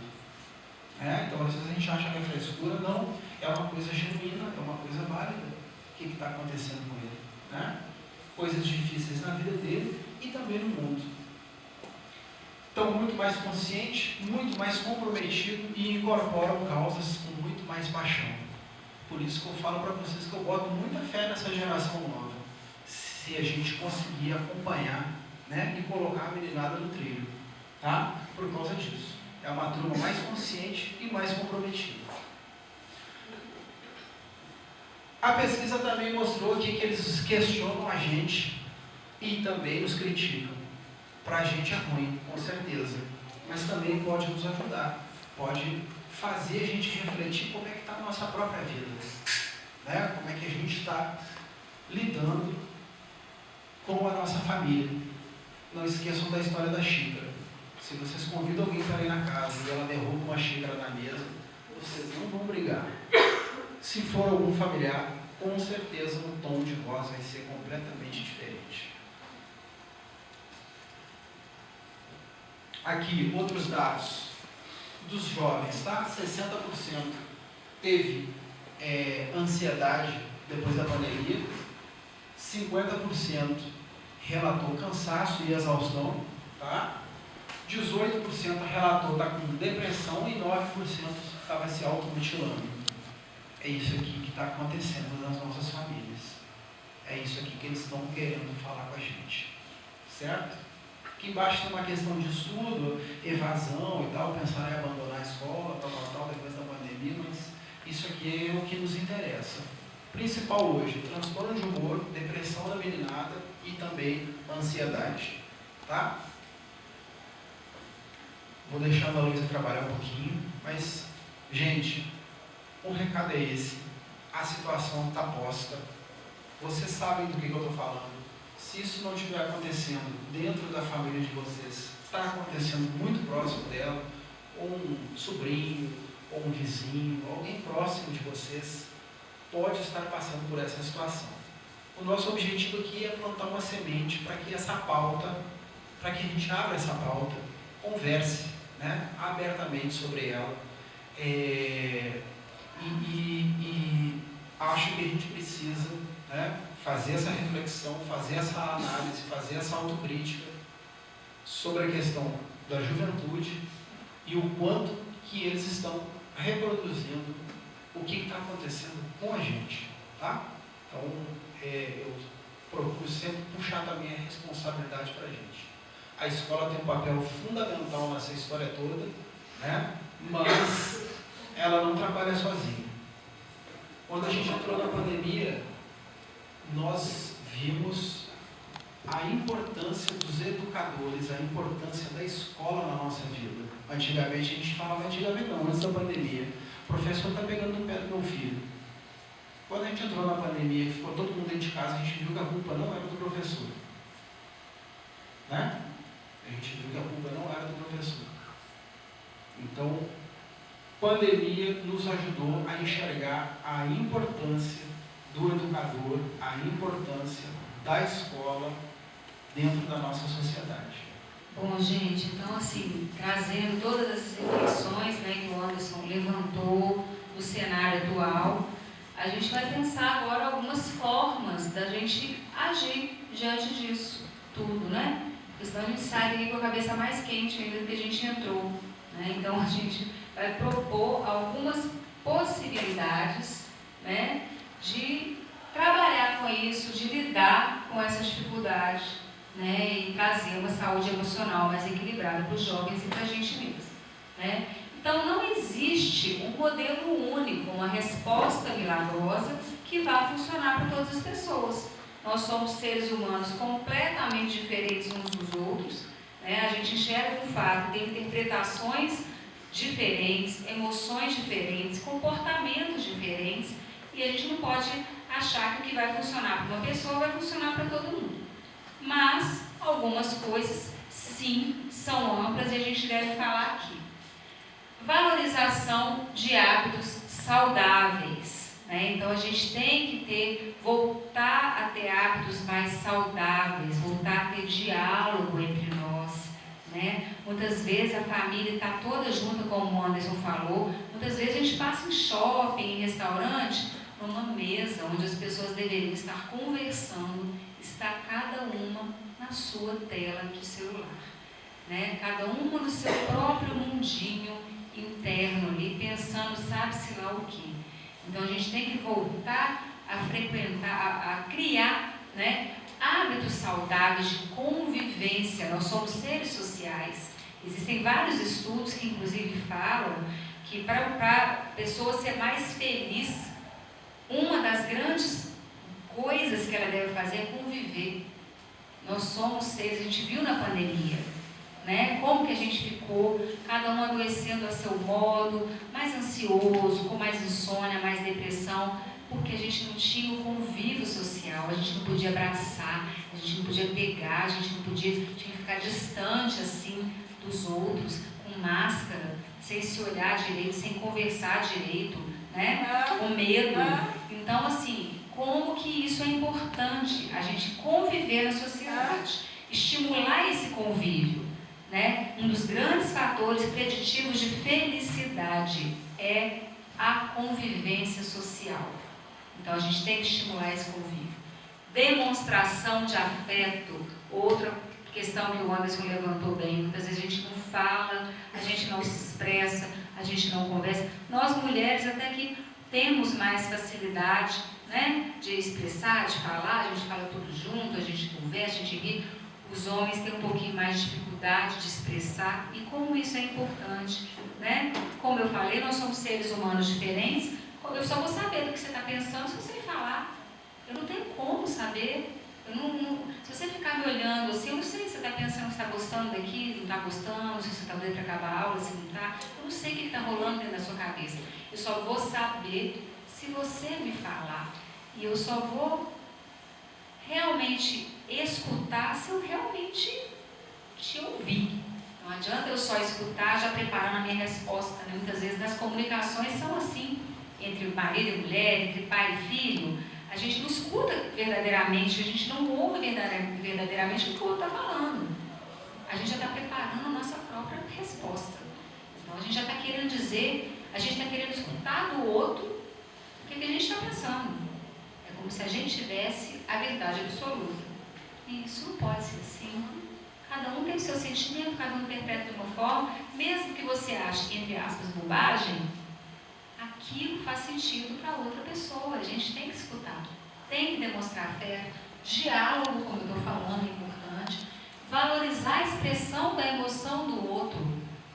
Então, às vezes a gente acha que é frescura, não, é uma coisa genuína, é uma coisa válida o que está acontecendo com ele, né? Coisas difíceis na vida dele e também no mundo. Então, muito mais consciente, muito mais comprometido e incorporam causas com muito mais paixão. Por isso que eu falo para vocês que eu boto muita fé nessa geração nova. Se a gente conseguir acompanhar, né, e colocar a meninada no trilho, tá? Por causa disso. É uma turma mais consciente e mais comprometida. A pesquisa também mostrou que eles questionam a gente e também nos criticam. Para a gente é ruim, com certeza, mas também pode nos ajudar, pode fazer a gente refletir como é que está a nossa própria vida, né? Como é que a gente está lidando com a nossa família. Não esqueçam da história da xícara. Se vocês convidam alguém para ir na casa e ela derruba uma xícara na mesa, vocês não vão brigar. Se for algum familiar, com certeza o tom de voz vai ser completamente diferente. Aqui, outros dados dos jovens, tá? 60% teve ansiedade depois da pandemia, 50% relatou cansaço e exaustão, tá? 18% relatou estar com depressão e 9% estava se automutilando. É isso aqui que está acontecendo nas nossas famílias. É isso aqui que eles estão querendo falar com a gente. Certo? Aqui embaixo tem uma questão de estudo, evasão e tal, pensar em abandonar a escola, tal, depois da pandemia, mas isso aqui é o que nos interessa. Principal hoje, transtorno de humor, depressão da meninada e também ansiedade. Tá? Vou deixar a Luísa trabalhar um pouquinho, mas, gente, o recado é esse. A situação está posta. Vocês sabem do que eu estou falando. Se isso não estiver acontecendo dentro da família de vocês, está acontecendo muito próximo dela, ou um sobrinho, ou um vizinho, alguém próximo de vocês, pode estar passando por essa situação. O nosso objetivo aqui é plantar uma semente para que essa pauta, para que a gente abra essa pauta, converse, né, abertamente sobre ela. E acho que a gente precisa, né, fazer essa reflexão, fazer essa análise, fazer essa autocrítica sobre a questão da juventude e o quanto que eles estão reproduzindo o que está acontecendo com a gente, tá? Então, eu procuro sempre puxar também a responsabilidade para a gente. A escola tem um papel fundamental nessa história toda, né? Mas ela não trabalha sozinha. Quando a gente entrou na pandemia, nós vimos a importância dos educadores, a importância da escola na nossa vida. Antigamente, a gente falava, antigamente não, antes da pandemia, o professor está pegando no pé do meu filho. Quando a gente entrou na pandemia e ficou todo mundo dentro de casa, a gente viu que a culpa não era do professor. Né? A gente viu que a culpa não era do professor. Então, pandemia nos ajudou a enxergar a importância do educador, a importância da escola dentro da nossa sociedade. Bom, gente, então assim, trazendo todas essas reflexões, né, que o Anderson levantou do cenário atual, a gente vai pensar agora algumas formas da gente agir diante disso tudo, né? Porque senão a gente sai daqui com a cabeça mais quente ainda do que a gente entrou, né? Então a gente vai propor algumas possibilidades, né, de trabalhar com isso, de lidar com essa dificuldade, né, e trazer uma saúde emocional mais equilibrada para os jovens e para a gente mesmo, né? Então não existe um modelo único, uma resposta milagrosa que vá funcionar para todas as pessoas. Nós somos seres humanos completamente diferentes uns dos outros, né? A gente enxerga um fato, tem interpretações diferentes, emoções diferentes, comportamentos diferentes, e a gente não pode achar que o que vai funcionar para uma pessoa vai funcionar para todo mundo. Mas algumas coisas, sim, são amplas e a gente deve falar aqui. valorização de hábitos saudáveis, né? Então a gente tem que voltar a ter hábitos mais saudáveis, voltar a ter diálogo entre nós, né? Muitas vezes a família está toda junta, como o Anderson falou, muitas vezes a gente passa em shopping, em restaurante, numa mesa onde as pessoas deveriam estar conversando, está cada uma na sua tela de celular, né? Cada uma no seu próprio mundinho interno ali, pensando sabe-se lá o que. Então a gente tem que voltar a frequentar, a criar, né, hábitos saudáveis de convivência. Nós somos seres sociais. Existem vários estudos que inclusive falam que para a pessoa ser mais feliz, uma das grandes coisas que ela deve fazer é conviver. Nós somos seres, a gente viu na pandemia, né? Como que a gente ficou, cada um adoecendo a seu modo, mais ansioso, com mais insônia, mais depressão, porque a gente não tinha o convívio social, a gente não podia abraçar, a gente não podia pegar, a gente não podia, tinha que ficar distante assim dos outros, com máscara, sem se olhar direito, sem conversar direito, né? Com medo. Então, assim, como que isso é importante, a gente conviver na sociedade, estimular esse convívio, né? Um dos grandes fatores preditivos de felicidade é a convivência social. Então a gente tem que estimular esse convívio. Demonstração de afeto, outra questão que o Anderson levantou bem. Muitas vezes a gente não fala, a gente não se expressa, a gente não conversa. Nós mulheres até que temos mais facilidade, né, de expressar, de falar, a gente fala tudo junto, a gente conversa, a gente ri. Os homens têm um pouquinho mais de dificuldade de expressar, e como isso é importante, né? Como eu falei, nós somos seres humanos diferentes, eu só vou saber do que você está pensando se você me falar. Eu não tenho como saber. Se você ficar me olhando assim, eu não sei se você está pensando que está gostando daqui, não está gostando, se você está doido para acabar a aula, se não está. Eu não sei o que está rolando dentro da sua cabeça. Eu só vou saber se você me falar. E eu só vou realmente escutar se eu realmente te ouvir. Não adianta eu só escutar já preparando a minha resposta, né? Muitas vezes nas comunicações são assim, entre marido e mulher, entre pai e filho, a gente não escuta verdadeiramente, a gente não ouve verdadeiramente o que o outro está falando. A gente já está preparando a nossa própria resposta. Então a gente já está querendo dizer, a gente está querendo escutar do outro o que a gente está pensando. É como se a gente tivesse a verdade absoluta. E isso não pode ser assim. Cada um tem o seu sentimento, cada um interpreta de uma forma, mesmo que você ache, entre aspas, bobagem, aquilo faz sentido para outra pessoa. A gente tem que escutar, tem que demonstrar afeto, diálogo, como eu estou falando, é importante, valorizar a expressão da emoção do outro,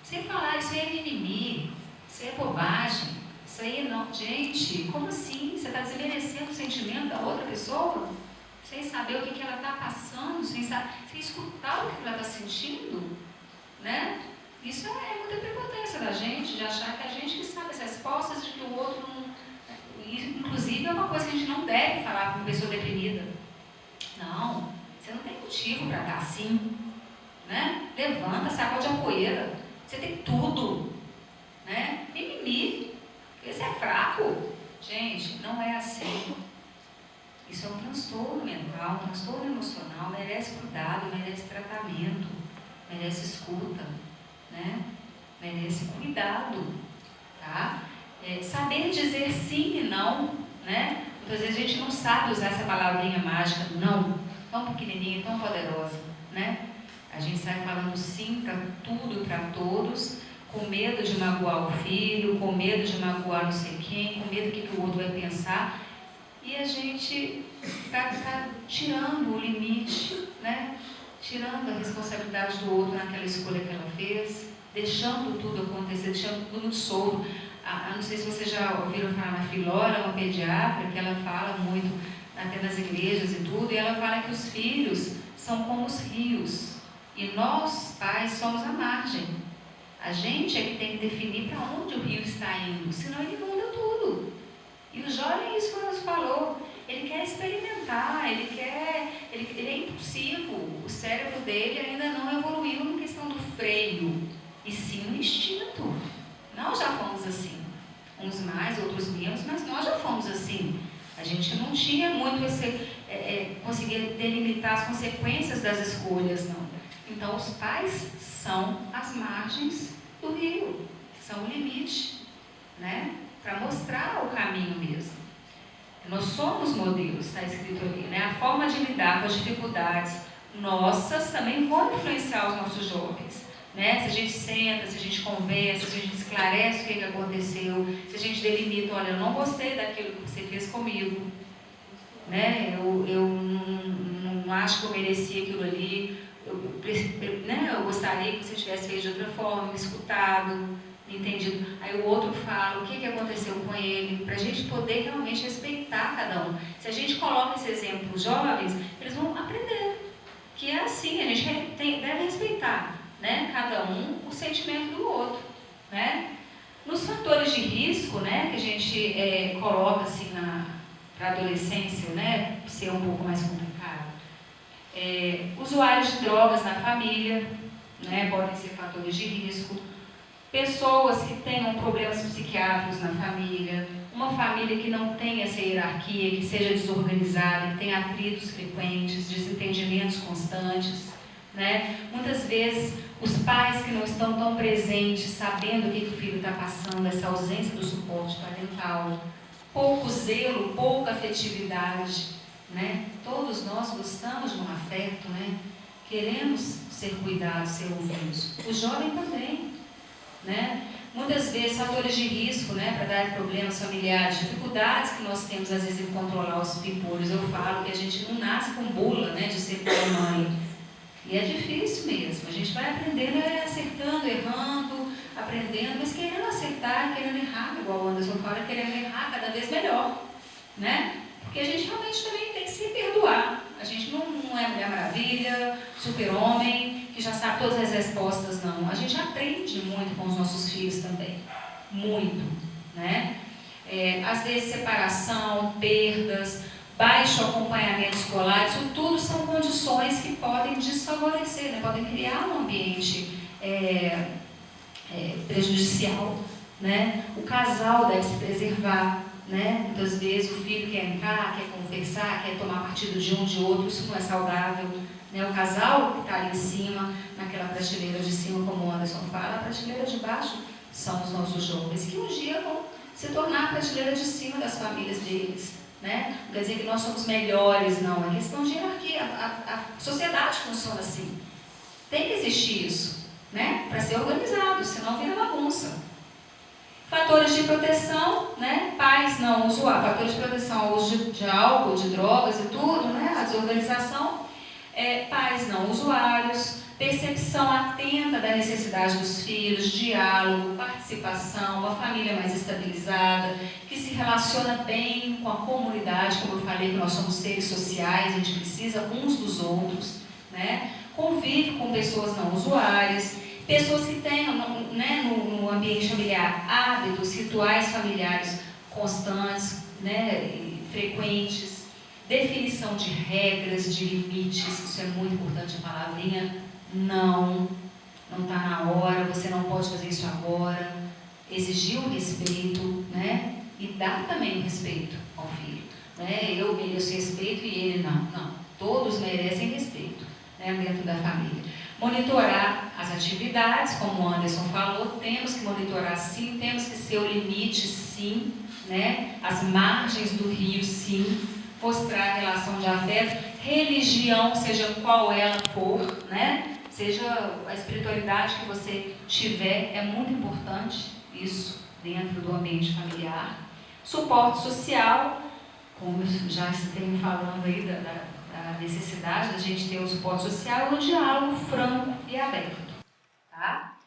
sem falar, isso aí é mimimi, isso aí é bobagem, isso aí não. Gente, como assim? Você está desmerecendo o sentimento da outra pessoa? Sem saber o que ela está passando, sem escutar o que ela está sentindo, né? Isso é muita prepotência da gente, de achar que a gente que sabe as respostas, de que o outro não. Inclusive é uma coisa que a gente não deve falar para uma pessoa deprimida. Não, você não tem motivo para estar assim, né? Levanta, sacode a poeira, você tem tudo, né? Mimimi, esse é fraco. Gente, não é assim. Isso é um transtorno mental, um transtorno emocional, merece cuidado, merece tratamento, merece escuta, né? Merece cuidado, tá? Saber dizer sim e não, né? Muitas vezes a gente não sabe usar essa palavrinha mágica, não, tão pequenininha, tão poderosa, né? A gente sai falando sim para tudo e para todos, com medo de magoar o filho, com medo de magoar não sei quem, com medo do que o outro vai pensar. E a gente está tirando o limite, né? Tirando a responsabilidade do outro naquela escolha que ela fez, deixando tudo acontecer, deixando tudo muito solto. Não sei se vocês já ouviram falar na Filora, uma pediatra, que ela fala muito até nas igrejas e tudo, e ela fala que os filhos são como os rios, e nós, pais, somos a margem. A gente é que tem que definir para onde o rio está indo, senão ele inunda tudo. E o jovem é isso que nos falou, ele quer experimentar, ele é impulsivo, o cérebro dele ainda não evoluiu na questão do freio, e sim no instinto. Na tinha muito conseguir delimitar as consequências das escolhas, não. Então, os pais são as margens do rio, são o limite, né? Para mostrar o caminho mesmo. Nós somos modelos, está escrito ali, né? A forma de lidar com as dificuldades nossas também vão influenciar os nossos jovens, né? Se a gente senta, se a gente conversa, se a gente esclarece o que aconteceu, se a gente delimita, olha, eu não gostei daquilo que você fez comigo, né? Eu não acho que eu merecia aquilo ali, eu gostaria que você tivesse feito de outra forma, me escutado, me entendido. Aí o outro fala o que aconteceu com ele, para a gente poder realmente respeitar cada um. Se a gente coloca esse exemplo para os jovens, eles vão aprender que é assim, a gente deve respeitar, né, cada um o sentimento do outro, né? Nos fatores de risco, né, que a gente coloca assim para a adolescência, né, ser um pouco mais complicado, usuários de drogas na família, né, podem ser fatores de risco, pessoas que tenham problemas psiquiátricos na família, uma família que não tenha essa hierarquia, que seja desorganizada, que tenha atritos frequentes, desentendimentos constantes, né? Muitas vezes, os pais que não estão tão presentes, sabendo o que o filho está passando, essa ausência do suporte parental, pouco zelo, pouca afetividade, né? Todos nós gostamos de um afeto, né? Queremos ser cuidados, ser ouvidos. O jovem também, né? Muitas vezes fatores de risco, né, para dar problemas familiares, dificuldades que nós temos às vezes em controlar os pimpolhos. Eu falo que a gente não nasce com bula, né, de ser pai e mãe. E é difícil mesmo. A gente vai aprendendo, acertando, errando, aprendendo, mas querendo acertar, querendo errar, igual o Anderson fala, querendo errar cada vez melhor, né? Porque a gente realmente também tem que se perdoar. A gente não é Mulher Maravilha, super-homem, que já sabe todas as respostas, não. A gente aprende muito com os nossos filhos também. Muito, né? Às vezes separação, perdas, baixo acompanhamento escolar, isso tudo são condições que podem desfavorecer, né? Podem criar um ambiente prejudicial, né? O casal deve se preservar, né? Muitas vezes o filho quer entrar, quer conversar, quer tomar partido de um de outro, isso não é saudável, né? O casal que está ali em cima, naquela prateleira de cima, como o Anderson fala, a prateleira de baixo são os nossos jovens, que um dia vão se tornar a prateleira de cima das famílias deles, né? Não quer dizer que nós somos melhores, não, é questão de hierarquia, a sociedade funciona assim, tem que existir isso, né? Para ser organizado, senão vira bagunça. Fatores de proteção, né? Pais não usuários, fatores de proteção, uso de álcool, de drogas e tudo, né? A desorganização, pais não usuários, percepção atenta da necessidade dos filhos, diálogo, participação, uma família mais estabilizada, que se relaciona bem com a comunidade, como eu falei, que nós somos seres sociais, a gente precisa uns dos outros, né? Convive com pessoas não usuárias, pessoas que tenham, né, no ambiente familiar hábitos, rituais familiares constantes, né, frequentes, definição de regras, de limites, isso é muito importante, a palavrinha não está na hora, você não pode fazer isso agora, exigir o respeito, né, e dar também o respeito ao filho, né, eu mereço respeito e ele não, todos merecem respeito, né, dentro da família. Monitorar as atividades, como o Anderson falou, temos que monitorar sim, temos que ser o limite sim, né? As margens do rio sim, mostrar a relação de afeto, religião, seja qual ela for, né? Seja a espiritualidade que você tiver, é muito importante isso dentro do ambiente familiar. Suporte social, como eu já venho falando aí da necessidade da gente ter um suporte social e um diálogo franco e aberto, tá?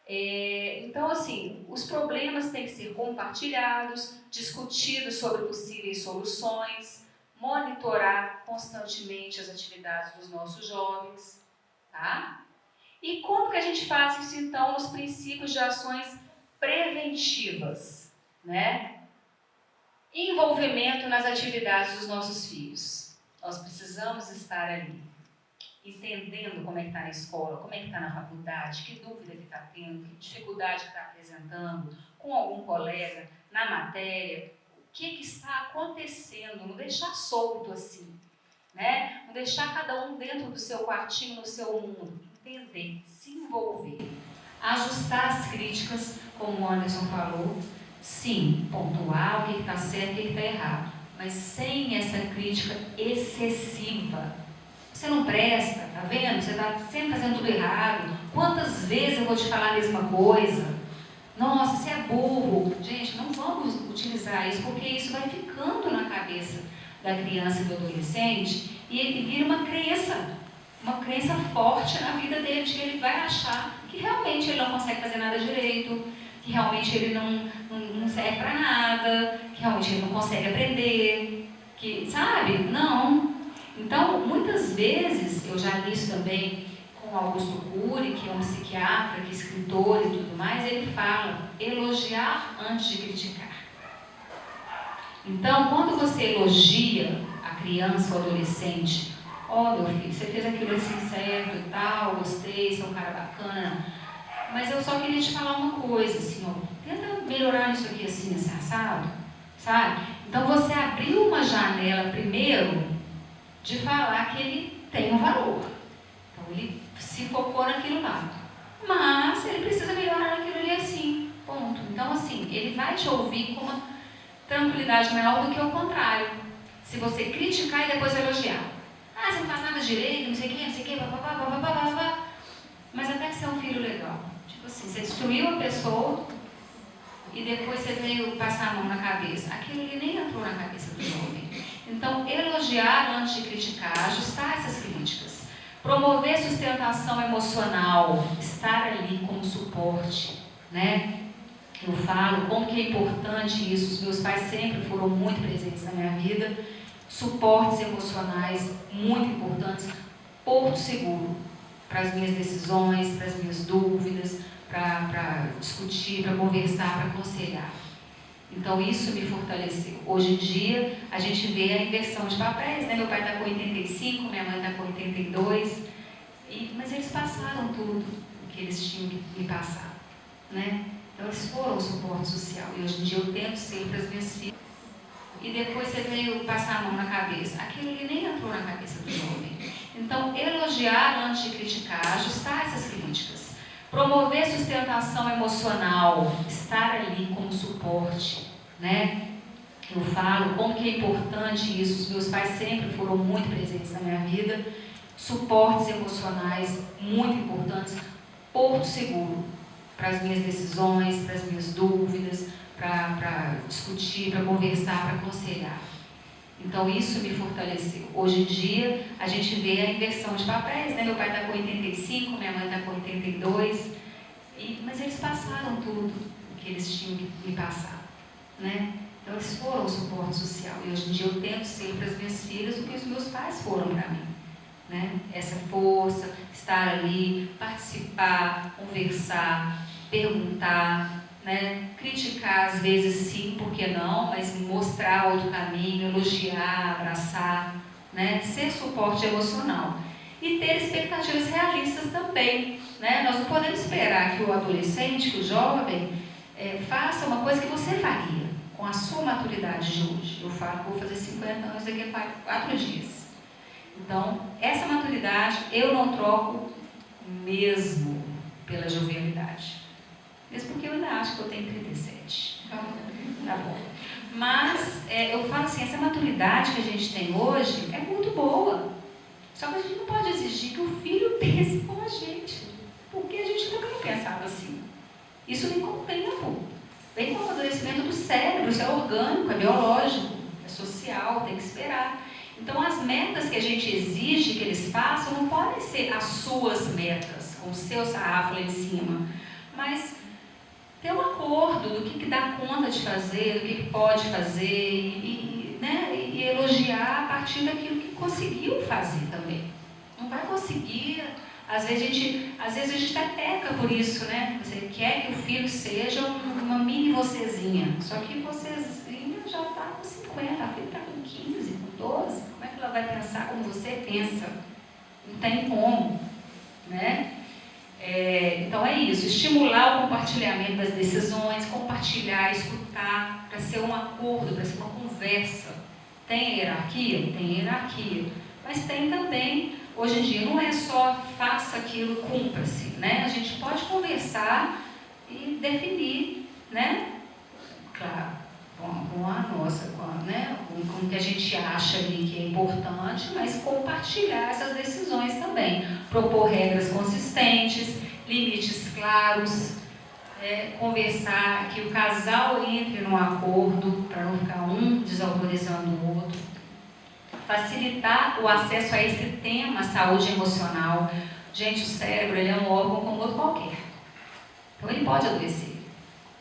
Então, assim, os problemas têm que ser compartilhados, discutidos sobre possíveis soluções, monitorar constantemente as atividades dos nossos jovens, tá? E como que a gente faz isso, então, nos princípios de ações preventivas, né? Envolvimento nas atividades dos nossos filhos. Nós precisamos estar ali, entendendo como é que está na escola, como é que está na faculdade, que dúvida que está tendo, que dificuldade que está apresentando com algum colega na matéria, que está acontecendo, não deixar solto assim, né? Não deixar cada um dentro do seu quartinho, no seu mundo. Entender, se envolver, ajustar as críticas, como o Anderson falou, sim, pontuar o que está certo e o que está errado, mas sem essa crítica excessiva. Você não presta, tá vendo? Você está sempre fazendo tudo errado. Quantas vezes eu vou te falar a mesma coisa? Nossa, você é burro. Gente, não vamos utilizar isso, porque isso vai ficando na cabeça da criança e do adolescente e ele vira uma crença forte na vida dele, de que ele vai achar que realmente ele não consegue fazer nada direito, que realmente ele não serve para nada, que realmente ele não consegue aprender, que, sabe? Não. Então, muitas vezes, eu já li isso também com Augusto Cury, que é um psiquiatra, que é escritor e tudo mais, ele fala, elogiar antes de criticar. Então, quando você elogia a criança ou adolescente, meu filho, você fez aquilo assim certo e tal, gostei, você é um cara bacana, mas eu só queria te falar uma coisa, assim, tenta melhorar isso aqui assim, assado, sabe? Então, você abriu uma janela primeiro de falar que ele tem um valor. Então, ele se focou naquilo lá. Mas ele precisa melhorar naquilo ali assim, ponto. Então, assim, ele vai te ouvir com uma tranquilidade maior do que o contrário. Se você criticar e depois elogiar. Você não faz nada direito, não sei o que, babá. Mas até que você é um filho legal. Tipo assim, você destruiu a pessoa e depois você veio passar a mão na cabeça. Aquilo ali nem entrou na cabeça do jovem. Então, elogiar antes de criticar, ajustar essas críticas. Promover sustentação emocional, estar ali como suporte, né? Eu falo como que é importante isso. Os meus pais sempre foram muito presentes na minha vida. Suportes emocionais muito importantes. Porto seguro para as minhas decisões, para as minhas dúvidas, para discutir, para conversar, para aconselhar. Então, isso me fortaleceu. Hoje em dia, a gente vê a inversão de papéis, né? Meu pai está com 85, minha mãe está com 82, mas eles passaram tudo o que eles tinham que me passar, né? Então, eles foram o suporte social. E hoje em dia eu tento ser para as minhas filhas. E depois você veio passar a mão na cabeça. Aquilo ali nem entrou na cabeça do jovem. Então, elogiar antes de criticar, ajustar essas críticas. Promover sustentação emocional, estar ali como suporte, né? Eu falo como que é importante isso. Os meus pais sempre foram muito presentes na minha vida. Suportes emocionais muito importantes. Porto seguro para as minhas decisões, para as minhas dúvidas, para discutir, para conversar, para aconselhar. Então, isso me fortaleceu. Hoje em dia, a gente vê a inversão de papéis, né? Meu pai está com 85, minha mãe está com 82, mas eles passaram tudo o que eles tinham que me passar, né? Então, eles foram o suporte social. E hoje em dia eu tento ser para as minhas filhas o que os meus pais foram para mim, né? Essa força, estar ali, participar, conversar, perguntar, né? Criticar às vezes sim, por que não, mas mostrar outro caminho, elogiar, abraçar, né? Ser suporte emocional e ter expectativas realistas também, né? Nós não podemos esperar que o adolescente, que o jovem faça uma coisa que você faria com a sua maturidade de hoje. Eu falo que vou fazer 50 anos daqui a 4 dias. Então, essa maturidade eu não troco mesmo pela jovialidade. Mesmo porque eu ainda acho que eu tenho 37. Então, tá bom. Mas, eu falo assim, essa maturidade que a gente tem hoje é muito boa. Só que a gente não pode exigir que o filho pense como a gente. Porque a gente também pensava assim. Isso vem com o tempo. Vem com o amadurecimento do cérebro. Isso é orgânico, é biológico, é social, tem que esperar. Então, as metas que a gente exige que eles façam não podem ser as suas metas, com o seu sarrafo lá em cima. Mas ter um acordo do que dá conta de fazer, do que pode fazer né, e elogiar a partir daquilo que conseguiu fazer também. Não vai conseguir, às vezes a gente até peca por isso, né? Você quer que o filho seja uma mini vocêzinha, só que vocêzinha já está com 50, a filha está com 15, com 12, como é que ela vai pensar como você pensa? Não tem como, né? Então é isso, estimular o compartilhamento das decisões, compartilhar, escutar, para ser um acordo, para ser uma conversa. Tem hierarquia? Tem hierarquia. Mas tem também, hoje em dia, não é só faça aquilo, cumpra-se, né? A gente pode conversar e definir, né? Claro, com a nossa, com o que a gente acha ali que é importante, mas compartilhar essas decisões também. Propor regras consistentes, limites claros, conversar, que o casal entre num acordo para não ficar um desautorizando o outro. Facilitar o acesso a esse tema, saúde emocional. Gente, o cérebro ele é um órgão como outro qualquer. Então ele pode adoecer,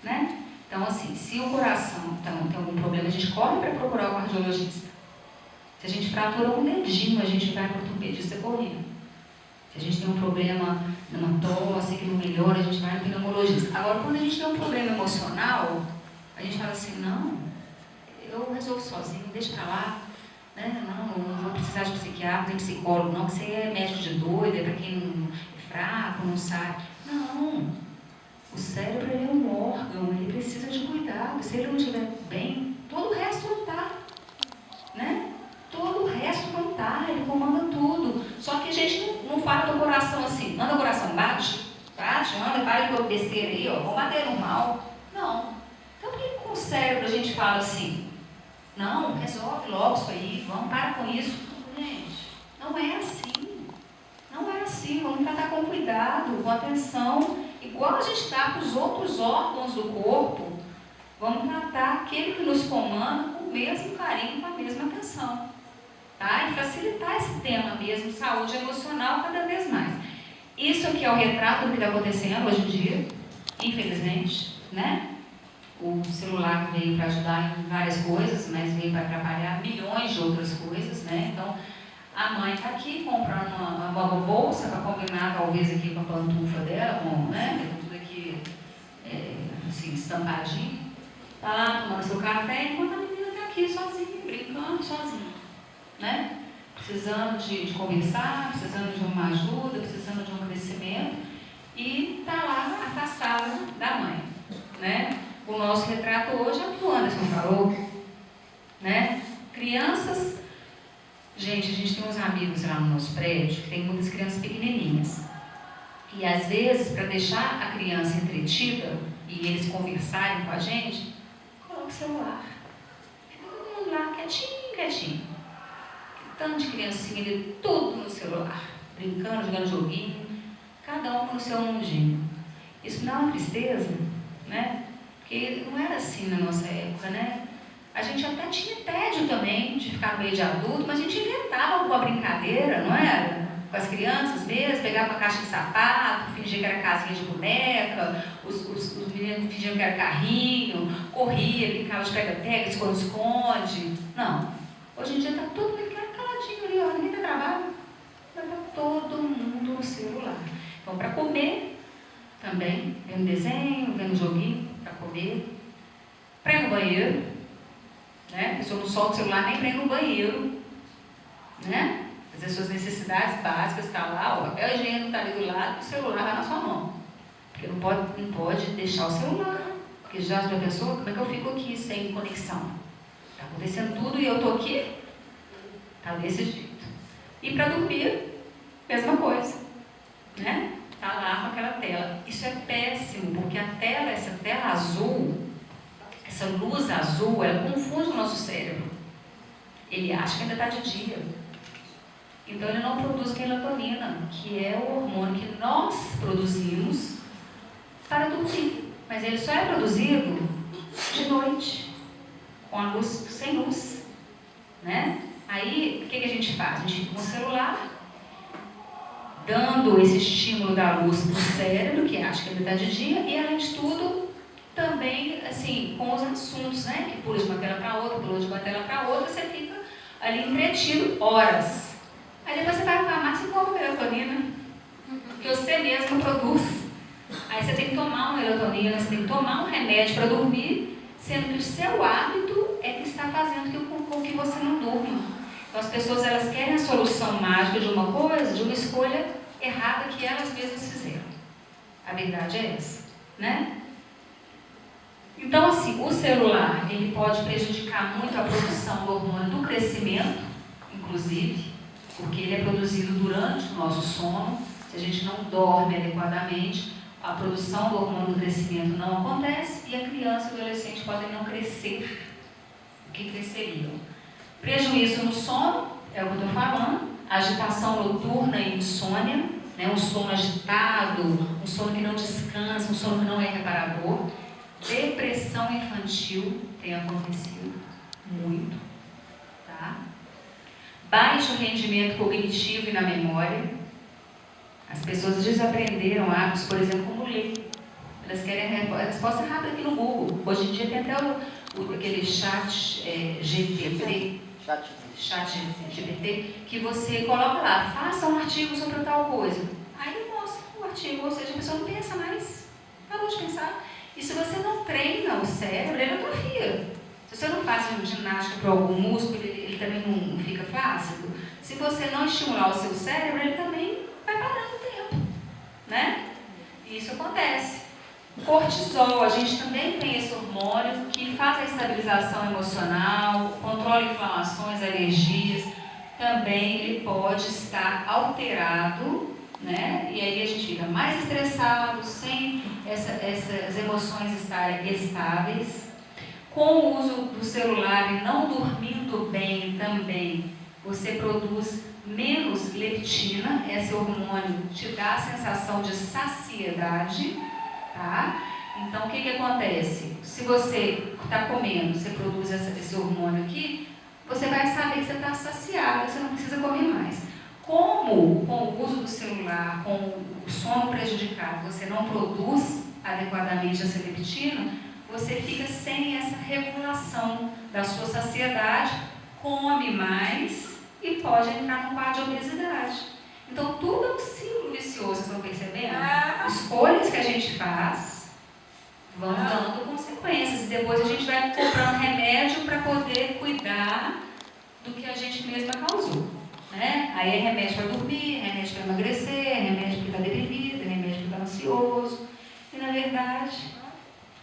né? Então assim, se o coração tem algum problema, a gente corre para procurar o cardiologista. Se a gente fratura um dedinho, a gente vai para o ortopedista correndo. Se a gente tem um problema numa tosse que não melhora, a gente vai no pneumologista. Agora, quando a gente tem um problema emocional, a gente fala assim, não, eu resolvo sozinho, deixa pra lá. Né? Não vou precisar de psiquiatra, nem psicólogo, não, que você é médico de doido, é para quem não é fraco, não sabe. Não, o cérebro ele é um órgão, ele precisa de cuidado. Se ele não estiver bem, todo o resto não está. Né? Todo o resto não está, ele comanda tudo. Só que a gente não fala do coração assim, anda o coração, bate, anda, para de besteira aí, ó, vamos bater no mal. Não. Então por que com o cérebro a gente fala assim? Não, resolve logo isso aí, vamos parar com isso. Gente, não é assim. Não é assim, vamos tratar com cuidado, com atenção, igual a gente dá para os outros órgãos do corpo, vamos tratar aquele que nos comanda com o mesmo carinho, com a mesma atenção. Tá? E facilitar esse tema mesmo, saúde emocional, cada vez mais. Isso aqui é o retrato do que está acontecendo hoje em dia, infelizmente, né? O celular veio para ajudar em várias coisas, mas veio para atrapalhar milhões de outras coisas, né? Então, a mãe está aqui comprando uma bolsa para combinar, talvez, aqui com a pantufa dela, com tudo aqui assim, estampadinho. Está lá tomando seu café, enquanto a menina está aqui sozinha, brincando sozinha, né? Precisando de conversar, precisando de uma ajuda, precisando de um crescimento, e está lá afastada da mãe, né? O nosso retrato hoje é o que o Anderson falou, né? Crianças, gente, a gente tem uns amigos lá no nosso prédio que tem muitas crianças pequenininhas. E às vezes, para deixar a criança entretida e eles conversarem com a gente, coloca o celular. Fica todo mundo lá, quietinho. Tanto de criancinha ali, tudo no celular, brincando, jogando joguinho, cada um no seu mundinho. Isso me dá uma tristeza, né? Porque não era assim na nossa época, né? A gente até tinha tédio também de ficar no meio de adulto, mas a gente inventava alguma brincadeira, não era? Com as crianças mesmo, pegava uma caixa de sapato, fingia que era casinha de boneca, os meninos fingiam que era carrinho, corria, brincava de pega-pega, esconde-esconde. Não. Hoje em dia está todo mundo caladinho ali, ó, ninguém está travado. Mas está todo mundo no celular. Então, para comer, também, vendo desenho, vendo joguinho, para comer. Para ir no banheiro, né? A pessoa não solta o celular nem para ir no banheiro, né? Fazer suas necessidades básicas, está lá, o papel higiênico está ali do lado e o celular está na sua mão. Porque não pode deixar o celular. Porque já pensou, como é que eu fico aqui sem conexão? Está acontecendo tudo e eu estou aqui? Está desse jeito. E para dormir, mesma coisa, né? Está lá com aquela tela. Isso é péssimo, porque essa tela azul, essa luz azul, ela confunde o nosso cérebro. Ele acha que ainda está de dia. Então ele não produz melatonina, que é o hormônio que nós produzimos para dormir. Mas ele só é produzido de noite, com a luz, sem luz, né? Aí, o que a gente faz? A gente fica com o celular, dando esse estímulo da luz para o cérebro, que acha que ainda está de dia, e além de tudo, também, assim, com os assuntos, né? Que pula de uma tela para outra, pula de uma tela para outra, você fica ali entretido horas. Aí depois você vai para a farmácia e compra melatonina, que você mesmo produz. Aí você tem que tomar uma melatonina, você tem que tomar um remédio para dormir, sendo que o seu hábito é que está fazendo com que você não durma. Então as pessoas, elas querem a solução mágica de uma coisa, de uma escolha errada que elas mesmas fizeram. A verdade é essa, né? Então, assim, o celular, ele pode prejudicar muito a produção do hormônio do crescimento, inclusive, porque ele é produzido durante o nosso sono. Se a gente não dorme adequadamente, a produção do hormônio do crescimento não acontece e a criança e o adolescente podem não crescer o que cresceriam. Prejuízo no sono, é o que eu estou falando, agitação noturna e insônia, né? Um sono agitado, um sono que não descansa, um sono que não é reparador. Depressão infantil tem acontecido muito, tá? Baixo rendimento cognitivo e na memória. As pessoas desaprenderam hábitos, por exemplo, como ler. Elas querem a resposta rápida aqui no Google. Hoje em dia tem até aquele chat GPT, que você coloca lá, faça um artigo sobre tal coisa. Aí ele mostra o artigo, ou seja, a pessoa não pensa mais, parou de pensar. E se você não treina o cérebro, ele atrofia. Se você não faz ginástica para algum músculo, ele também não fica flácido. Se você não estimular o seu cérebro, ele também vai parando o tempo, né? E isso acontece. Cortisol, a gente também tem esse hormônio que faz a estabilização emocional, controla inflamações, alergias. Também ele pode estar alterado, né? E aí a gente fica mais estressado, sem essas emoções estarem estáveis. Com o uso do celular e não dormindo bem também, você produz menos leptina, esse hormônio te dá a sensação de saciedade, tá? Então, o que acontece? Se você está comendo, você produz esse hormônio aqui, você vai saber que você está saciado, você não precisa comer mais. Como com o uso do celular, com o sono prejudicado, você não produz adequadamente essa leptina, você fica sem essa regulação da sua saciedade, come mais e pode entrar no quadro de obesidade. Então, tudo é um ciclo vicioso, vocês estão percebendo? Escolhas que a gente faz vão dando consequências e depois a gente vai comprando remédio para poder cuidar do que a gente mesma causou, né? Aí é remédio para dormir, remédio para emagrecer, remédio para estar deprimido, remédio para estar ansioso. E, na verdade,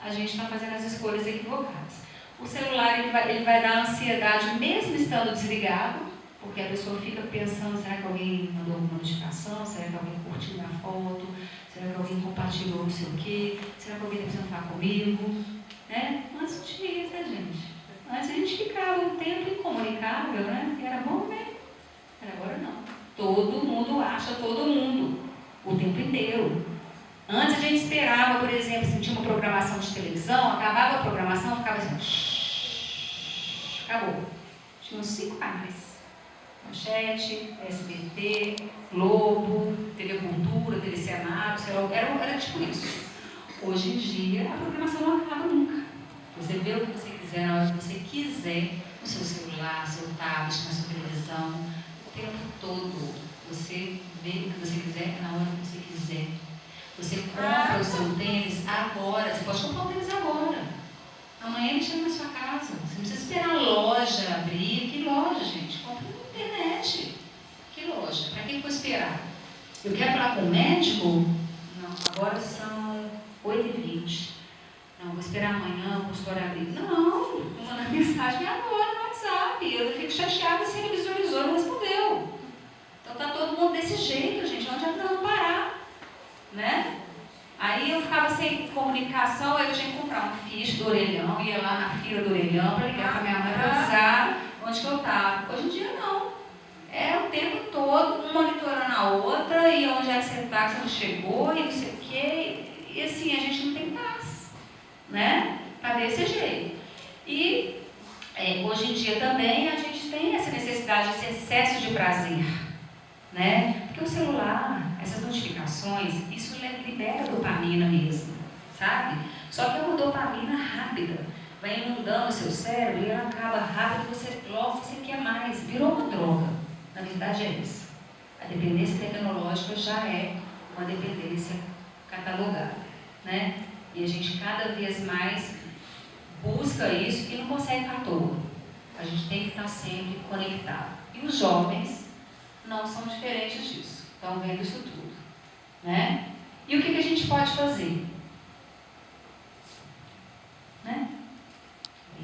a gente está fazendo as escolhas equivocadas. O celular ele vai dar ansiedade mesmo estando desligado, porque a pessoa fica pensando, será que alguém mandou uma notificação? Será que alguém curtiu minha foto? Será que alguém compartilhou não sei o quê? Será que alguém está precisando falar comigo? Né? Antes não tinha isso, né, gente? Antes a gente ficava um tempo incomunicável, né? E era bom, né? Agora não. Todo mundo acha todo mundo, o tempo inteiro. Antes a gente esperava, por exemplo, se tinha uma programação de televisão, acabava a programação, ficava assim, shhh, acabou. Tinha uns 5 canais. Manchete, SBT, Globo, TV Cultura, TV Senado, era tipo isso. Hoje em dia, a programação não acaba nunca. Você vê o que você quiser, na hora que você quiser, no seu celular, seu tablet, na sua televisão, o tempo todo. Você vê o que você quiser, na hora que você quiser. Você compra o seu tênis agora, você pode comprar o tênis agora. Amanhã ele chega na sua casa. Você não precisa esperar a loja abrir. Que loja, gente? Compra na internet. Que loja? Para que eu vou esperar? Eu quero falar com o médico? Não, agora são 8h20. Não, vou esperar amanhã, o consultório abrir. Não, vou mandar mensagem agora no WhatsApp. Eu fico chateada se ele visualizou e não respondeu. Então tá todo mundo desse jeito, gente. Não adianta não parar. Né? Aí eu ficava sem comunicação, aí eu tinha que comprar um ficho do orelhão, ia lá na fila do orelhão para ligar para minha mãe para avisar onde que eu estava. Hoje em dia não. É o tempo todo, um monitorando a outra, e onde é que você está, que você não chegou, e não sei o quê. E assim, a gente não tem paz, né? Tá desse jeito. E hoje em dia também a gente tem essa necessidade, esse excesso de prazer, né? Porque o celular, essas notificações, isso libera dopamina mesmo, sabe? Só que é uma dopamina rápida, vai inundando o seu cérebro e ela acaba rápido, logo você quer mais, virou uma droga. Na verdade é isso. A dependência tecnológica já é uma dependência catalogada, né? E a gente cada vez mais busca isso e não consegue ficar à toa. A gente tem que estar sempre conectado. E os jovens não são diferentes disso. Estão vendo isso tudo, né? E o que a gente pode fazer? Né?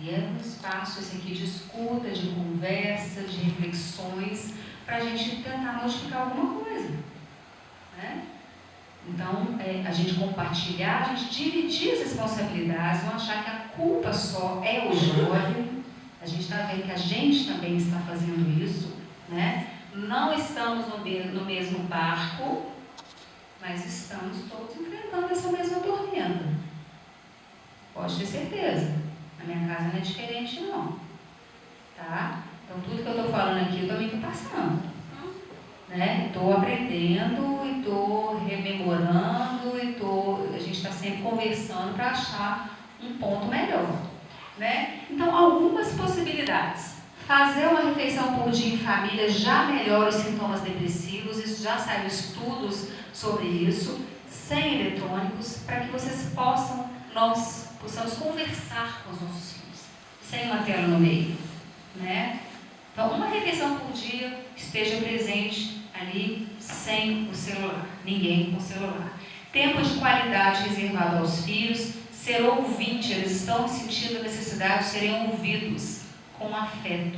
E é um espaço esse aqui de escuta, de conversa, de reflexões, para a gente tentar modificar alguma coisa. Né? Então, a gente compartilhar, a gente dividir as responsabilidades, não achar que a culpa só é o jovem. A gente está vendo que a gente também está fazendo isso, né? Não estamos no mesmo barco, mas estamos todos enfrentando essa mesma tormenta. Pode ter certeza. Na minha casa não é diferente, não. Tá? Então, tudo que eu estou falando aqui, eu também estou passando. Né? Estou aprendendo, e estou rememorando, a gente está sempre conversando para achar um ponto melhor. Né? Então, algumas possibilidades. Fazer uma refeição por dia em família já melhora os sintomas depressivos, isso já saiu estudos sobre isso, sem eletrônicos, para que nós possamos conversar com os nossos filhos, sem uma tela no meio. Né? Então, uma refeição por dia esteja presente ali, sem o celular, ninguém com celular. Tempo de qualidade reservado aos filhos, ser ouvinte, eles estão sentindo a necessidade de serem ouvidos com afeto.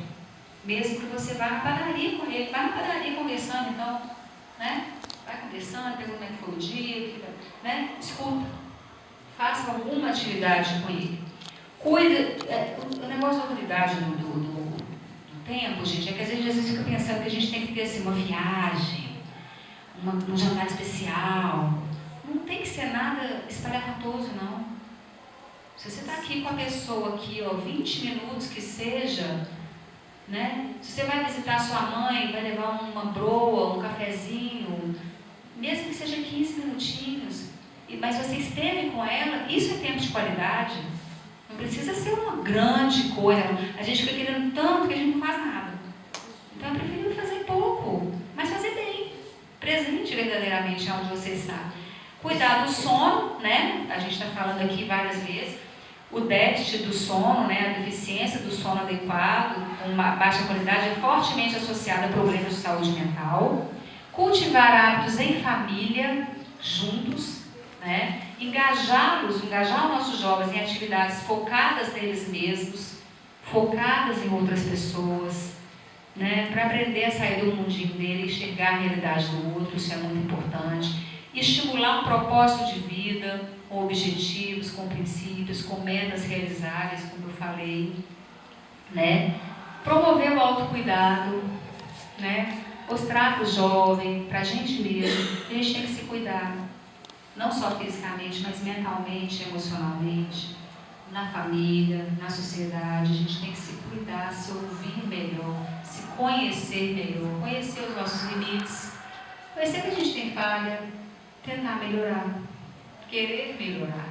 Mesmo que você vá na padaria com ele, vai na padaria conversando, então, né? Vai conversando, pergunta como é que foi o dia, né? Escuta, faça alguma atividade com ele. Cuida, o negócio da unidade do tempo, gente, é que às vezes fica pensando que a gente tem que ter assim, uma viagem, um jantar especial. Não tem que ser nada espalhafatoso, não. Se você está aqui com a pessoa aqui, 20 minutos que seja, né? Se você vai visitar sua mãe, vai levar uma broa, um cafezinho, mesmo que seja 15 minutinhos, mas você esteve com ela, isso é tempo de qualidade. Não precisa ser uma grande coisa. A gente fica querendo tanto que a gente não faz nada. Então eu prefiro fazer pouco, mas fazer bem. Presente verdadeiramente onde você está. Cuidar do sono, né? A gente está falando aqui várias vezes. O déficit do sono, né? A deficiência do sono adequado, com uma baixa qualidade, é fortemente associada a problemas de saúde mental. Cultivar hábitos em família, juntos, né? Engajar os nossos jovens em atividades focadas neles mesmos, focadas em outras pessoas, né? Para aprender a sair do mundinho dele e enxergar a realidade do outro, isso é muito importante. Estimular um propósito de vida, com objetivos, com princípios, com metas realizáveis, como eu falei, né? Promover o autocuidado, né? Mostrar para o jovem, para a gente mesmo, que a gente tem que se cuidar, não só fisicamente, mas mentalmente, emocionalmente, na família, na sociedade. A gente tem que se cuidar, se ouvir melhor, se conhecer melhor, conhecer os nossos limites, conhecer que a gente tem falha, tentar melhorar, querer melhorar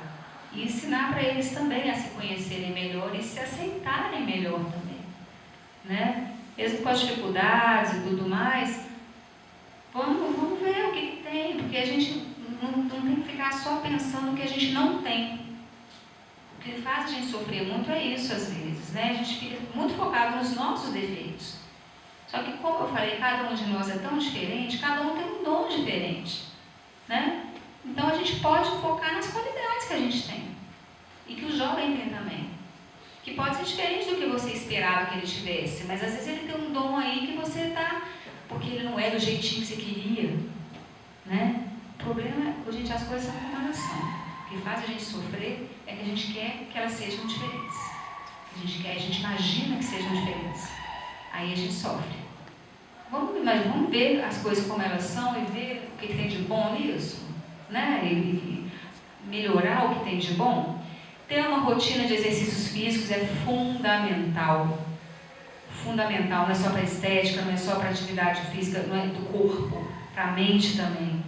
e ensinar para eles também a se conhecerem melhor e se aceitarem melhor também, né? Mesmo com as dificuldades e tudo mais, vamos ver o que tem, porque a gente não tem que ficar só pensando o que a gente não tem. O que faz a gente sofrer muito é isso às vezes, né? A gente fica muito focado nos nossos defeitos. Só que, como eu falei, cada um de nós é tão diferente, cada um tem um dom diferente, né? Então a gente pode focar nas qualidades que a gente tem e que o jovem tem também, que pode ser diferente do que você esperava que ele tivesse, mas às vezes ele tem um dom aí que você está, porque ele não é do jeitinho que você queria, né? O problema é, gente, as coisas são como elas são. O que faz a gente sofrer é que a gente quer que elas sejam diferentes. A gente imagina que sejam diferentes. Aí a gente sofre. Vamos ver as coisas como elas são e ver o que tem de bom nisso, né? E melhorar o que tem de bom. Ter uma rotina de exercícios físicos é fundamental. Fundamental, não é só para estética, não é só para atividade física, não é do corpo, para a mente também.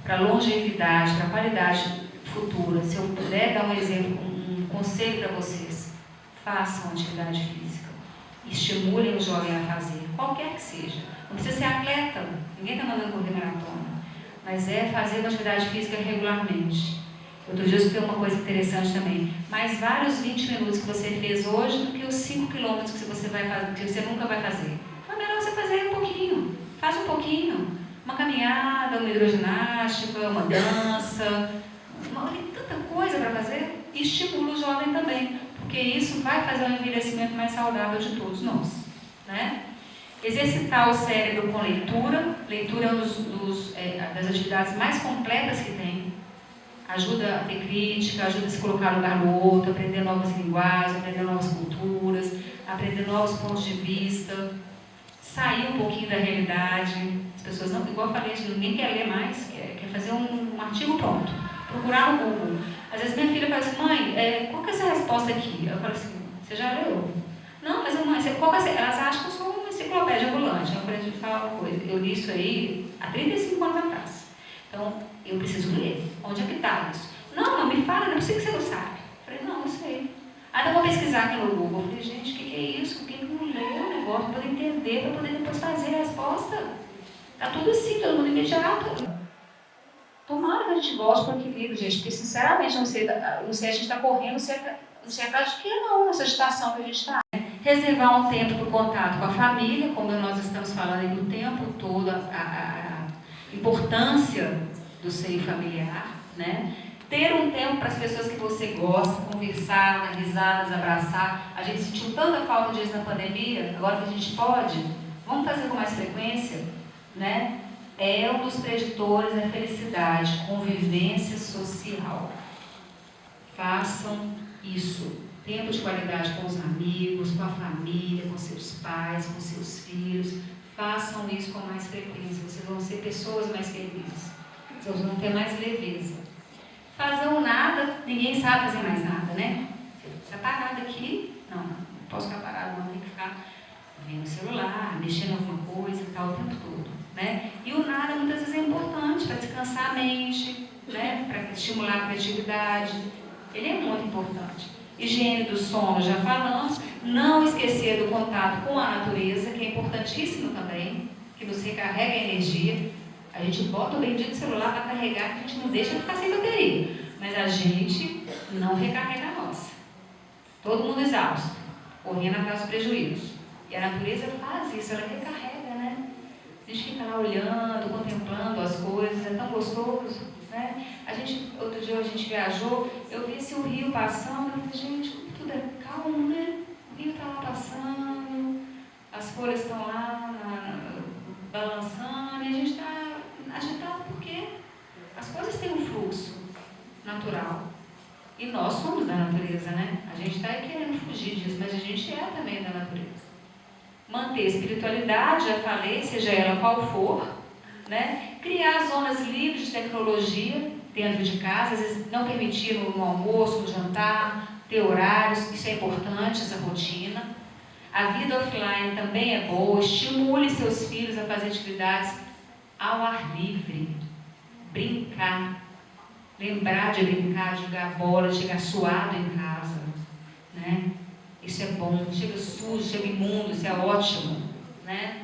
Para longevidade, para qualidade futura. Se eu puder dar um exemplo, um conselho para vocês, façam atividade física. Estimulem o jovem a fazer, qualquer que seja. Não precisa ser atleta, ninguém está mandando correr maratona, mas é fazer uma atividade física regularmente. Outro dia eu escutei uma coisa interessante também. Mais vale os 20 minutos que você fez hoje do que os 5 quilômetros que você nunca vai fazer. Então é melhor você fazer um pouquinho. Faz um pouquinho. Uma caminhada, uma hidroginástica, uma dança, tem tanta coisa para fazer. E estimula o jovem também, porque isso vai fazer um envelhecimento mais saudável de todos nós, né? Exercitar o cérebro com leitura. Leitura é uma das atividades mais completas que tem. Ajuda a ter crítica, ajuda a se colocar no lugar do outro, aprender novas linguagens, aprender novas culturas, aprender novos pontos de vista, sair um pouquinho da realidade. As pessoas não, igual eu falei, ninguém quer ler mais, quer fazer um artigo pronto, procurar no Google. Às vezes minha filha fala assim, mãe, qual que é essa resposta aqui? Eu falo assim, você já leu? Não, mas mãe, qual que é essa? Elas acham que eu sou uma enciclopédia ambulante. Eu falei, deixa eu te falar uma coisa, eu li isso aí há 35 anos atrás. Então, eu preciso ler. Onde é que está isso? Não, me fala, não é possível que você não sabe. Eu falei, não, eu sei. Então eu vou pesquisar aqui no Google. Eu falei, gente, o que é isso? Quem não leu o negócio para poder entender, para poder depois fazer a resposta? Está tudo assim, todo mundo imediato. Tomara que a gente volte para o equilíbrio, gente, porque sinceramente, não sei a gente está correndo, não sei atrás de que não, nessa agitação que a gente está. Reservar um tempo para o contato com a família, como nós estamos falando aí o tempo todo, a importância do seio familiar, né? Ter um tempo para as pessoas que você gosta, conversar, dar risadas, abraçar. A gente sentiu tanta falta disso na pandemia, agora que a gente pode, vamos fazer com mais frequência, né? É um dos preditores da felicidade, convivência social. Façam isso. Tempo de qualidade com os amigos, com a família, com seus pais, com seus filhos. Façam isso com mais frequência. Vocês vão ser pessoas mais felizes. Vocês vão ter mais leveza. Fazer um nada, ninguém sabe fazer mais nada, né? Você está parado aqui? Não posso ficar parado, não. Tem que ficar vendo o celular, mexendo em alguma coisa e tal, o tempo todo, né? E o nada muitas vezes é importante para descansar a mente, né? Para estimular a criatividade. Ele é muito importante. Higiene do sono, já falamos. Não esquecer do contato com a natureza, que é importantíssimo também, que nos recarrega a energia. A gente bota o bendito celular para carregar, que a gente não deixa de ficar sem bateria. Mas a gente não recarrega a nossa. Todo mundo exausto, correndo atrás dos prejuízos. E a natureza faz isso, ela recarrega, né? A gente fica lá olhando, contemplando as coisas, é tão gostoso, né? Outro dia a gente viajou, eu vi o rio passando, eu falei, gente, tudo é calmo, né? O rio está lá passando, as folhas estão lá balançando, e a gente está agitado porque as coisas têm um fluxo natural. E nós somos da natureza, né? A gente está aí querendo fugir disso, mas a gente é também da natureza. Manter a espiritualidade, já falei, seja ela qual for, né? Criar zonas livres de tecnologia dentro de casa, às vezes não permitir no almoço, no jantar, ter horários, isso é importante, essa rotina. A vida offline também é boa, estimule seus filhos a fazer atividades ao ar livre, brincar, lembrar de brincar, de jogar bola, chegar suado em casa, né? Isso é bom, chega sujo, chega imundo, isso é ótimo, né?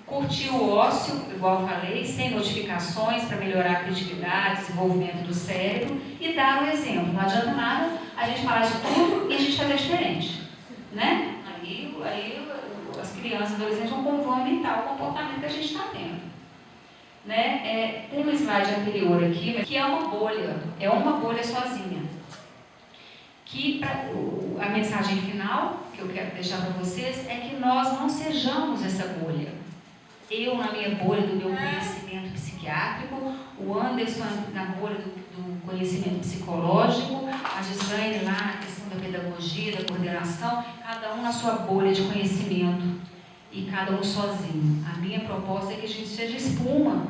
Curtir o ócio, igual eu falei, sem notificações, para melhorar a criatividade, desenvolvimento do cérebro, e dar o exemplo. Não adianta nada a gente falar de tudo e a gente fazer diferente, né? Aí as crianças e adolescentes vão imitar o comportamento que a gente está tendo. Né? Tem um slide anterior aqui, que é uma bolha sozinha. Que a mensagem final que eu quero deixar para vocês é que nós não sejamos essa bolha. Eu na minha bolha do meu conhecimento psiquiátrico, o Anderson na bolha do conhecimento psicológico, a Gislaine lá na questão da pedagogia, da coordenação, cada um na sua bolha de conhecimento e cada um sozinho. A minha proposta é que a gente seja espuma,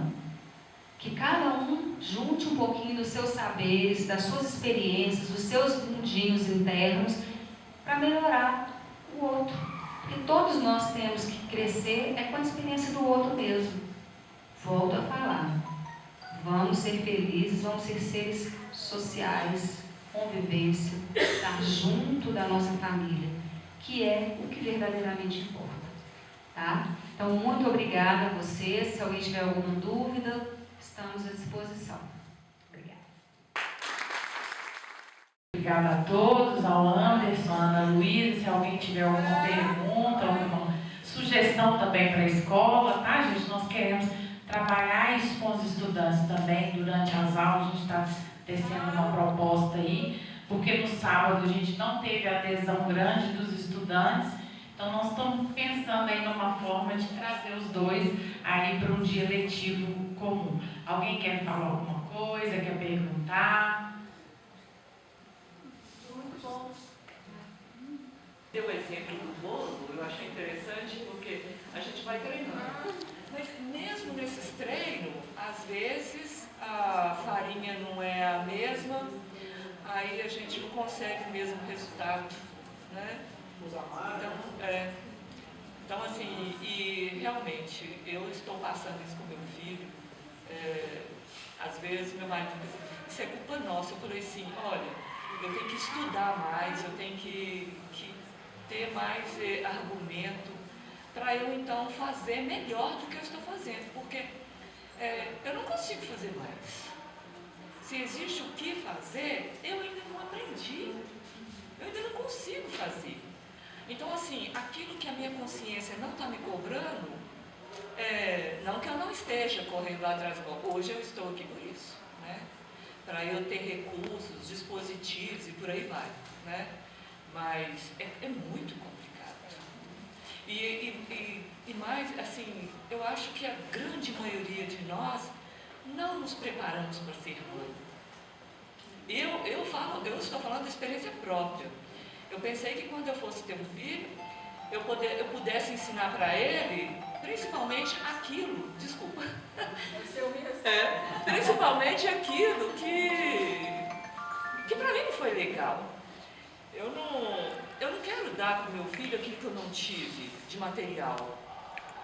que cada um junte um pouquinho dos seus saberes, das suas experiências, dos seus mundinhos internos, para melhorar o outro. Porque todos nós temos que crescer com a experiência do outro mesmo. Volto a falar. Vamos ser felizes, vamos ser seres sociais, convivência, estar junto da nossa família, que é o que verdadeiramente importa. Tá? Então, muito obrigada a vocês. Se alguém tiver alguma dúvida, estamos à disposição. Obrigada. Obrigada a todos, ao Anderson, à Ana Luísa. Se alguém tiver alguma pergunta, alguma sugestão também para a escola, tá, gente? Nós queremos trabalhar isso com os estudantes também durante as aulas. A gente está tecendo uma proposta aí, porque no sábado a gente não teve adesão grande dos estudantes, então nós estamos pensando aí numa forma de trazer os dois aí para um dia letivo comum. Alguém quer falar alguma coisa, quer perguntar? Muito bom. Deu o exemplo do bolo, eu achei interessante porque a gente vai treinando. Mas mesmo nesses treinos, às vezes a farinha não é a mesma, aí a gente não consegue o mesmo resultado, né? Então assim, e realmente, eu estou passando isso com meu filho, às vezes meu marido fica assim, isso é culpa nossa. Eu falei assim, olha, eu tenho que estudar mais, eu tenho que ter mais argumento, para eu então fazer melhor do que eu estou fazendo, porque eu não consigo fazer mais. Se existe o que fazer, eu ainda não aprendi, eu ainda não consigo fazer. Então assim, aquilo que a minha consciência não está me cobrando, não que eu não esteja correndo lá atrás, hoje eu estou aqui por isso, né? Para eu ter recursos, dispositivos e por aí vai, né? Mas é muito complicado. E mais, assim, eu acho que a grande maioria de nós não nos preparamos para ser mãe. Eu estou falando da experiência própria. Eu pensei que quando eu fosse ter um filho, eu pudesse ensinar para ele, principalmente aquilo, desculpa, principalmente aquilo que para mim não foi legal. Eu não quero dar para o meu filho aquilo que eu não tive de material,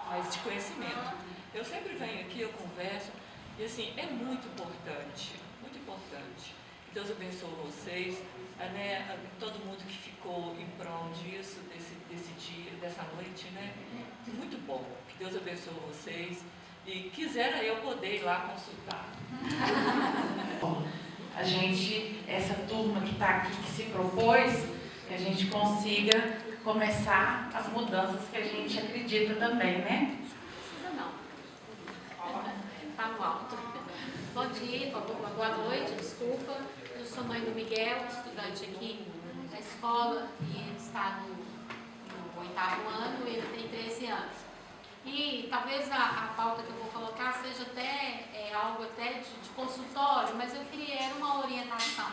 mas de conhecimento. Eu sempre venho aqui, eu converso, e assim, é muito importante, muito importante. Que Deus abençoe vocês, né, todo mundo que ficou em prol disso, desse dia, dessa noite, né? Muito bom. Que Deus abençoe vocês. E quisera eu poder ir lá consultar. A gente, essa turma que está aqui, que se propôs, que a gente consiga começar as mudanças que a gente acredita também, né? Não. Falo alto. Bom dia, boa noite, desculpa. Eu sou mãe do Miguel, estudante aqui da escola, e ele está no 8º ano, ele tem 13 anos. E talvez a pauta que eu vou colocar seja até algo até de consultório, mas eu queria uma orientação.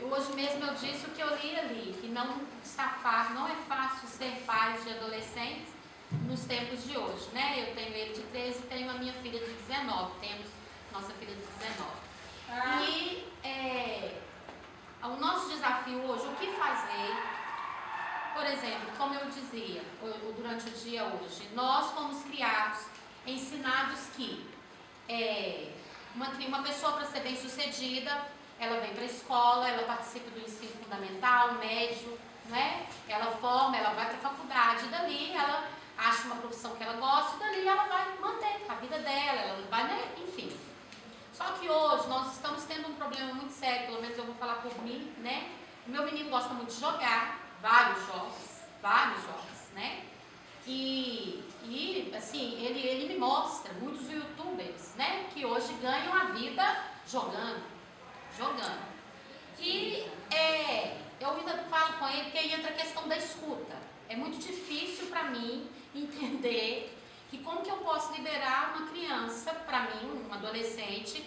Hoje mesmo eu disse o que eu li ali, que não está fácil, não é fácil ser pais de adolescentes nos tempos de hoje, né? Eu tenho ele de 13 e tenho a minha filha de 19, temos nossa filha de 19. E o nosso desafio hoje, o que fazer? Por exemplo, como eu dizia durante o dia hoje, nós fomos criados, ensinados que uma pessoa, para ser bem sucedida, ela vem para a escola, ela participa do ensino fundamental, médio, né? Ela forma, ela vai para a faculdade, e dali ela acha uma profissão que ela gosta, e dali ela vai manter a vida dela, ela vai, né? Enfim. Só que hoje nós estamos tendo um problema muito sério, pelo menos eu vou falar por mim, né? O meu menino gosta muito de jogar, vários jogos, né? E assim, ele me mostra muitos youtubers, né? Que hoje ganham a vida jogando. E eu ainda falo com ele que aí entra a questão da escuta. É muito difícil para mim entender que como que eu posso liberar uma criança, para mim, um adolescente,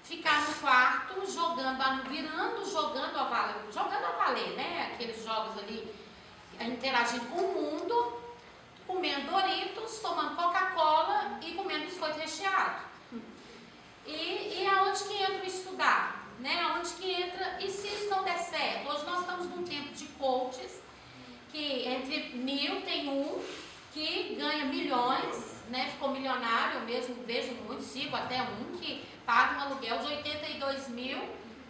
ficar no quarto jogando a valer, né? Aqueles jogos ali, interagindo com o mundo, comendo Doritos, tomando Coca-Cola e comendo biscoito recheado. E aonde que entra o estudar? Né? Aonde que entra, e se isso não der certo? Hoje nós estamos num tempo de coaches, que entre 1000 tem um que ganha milhões, né? Ficou milionário, eu mesmo vejo muito, sigo até um que paga um aluguel de 82 mil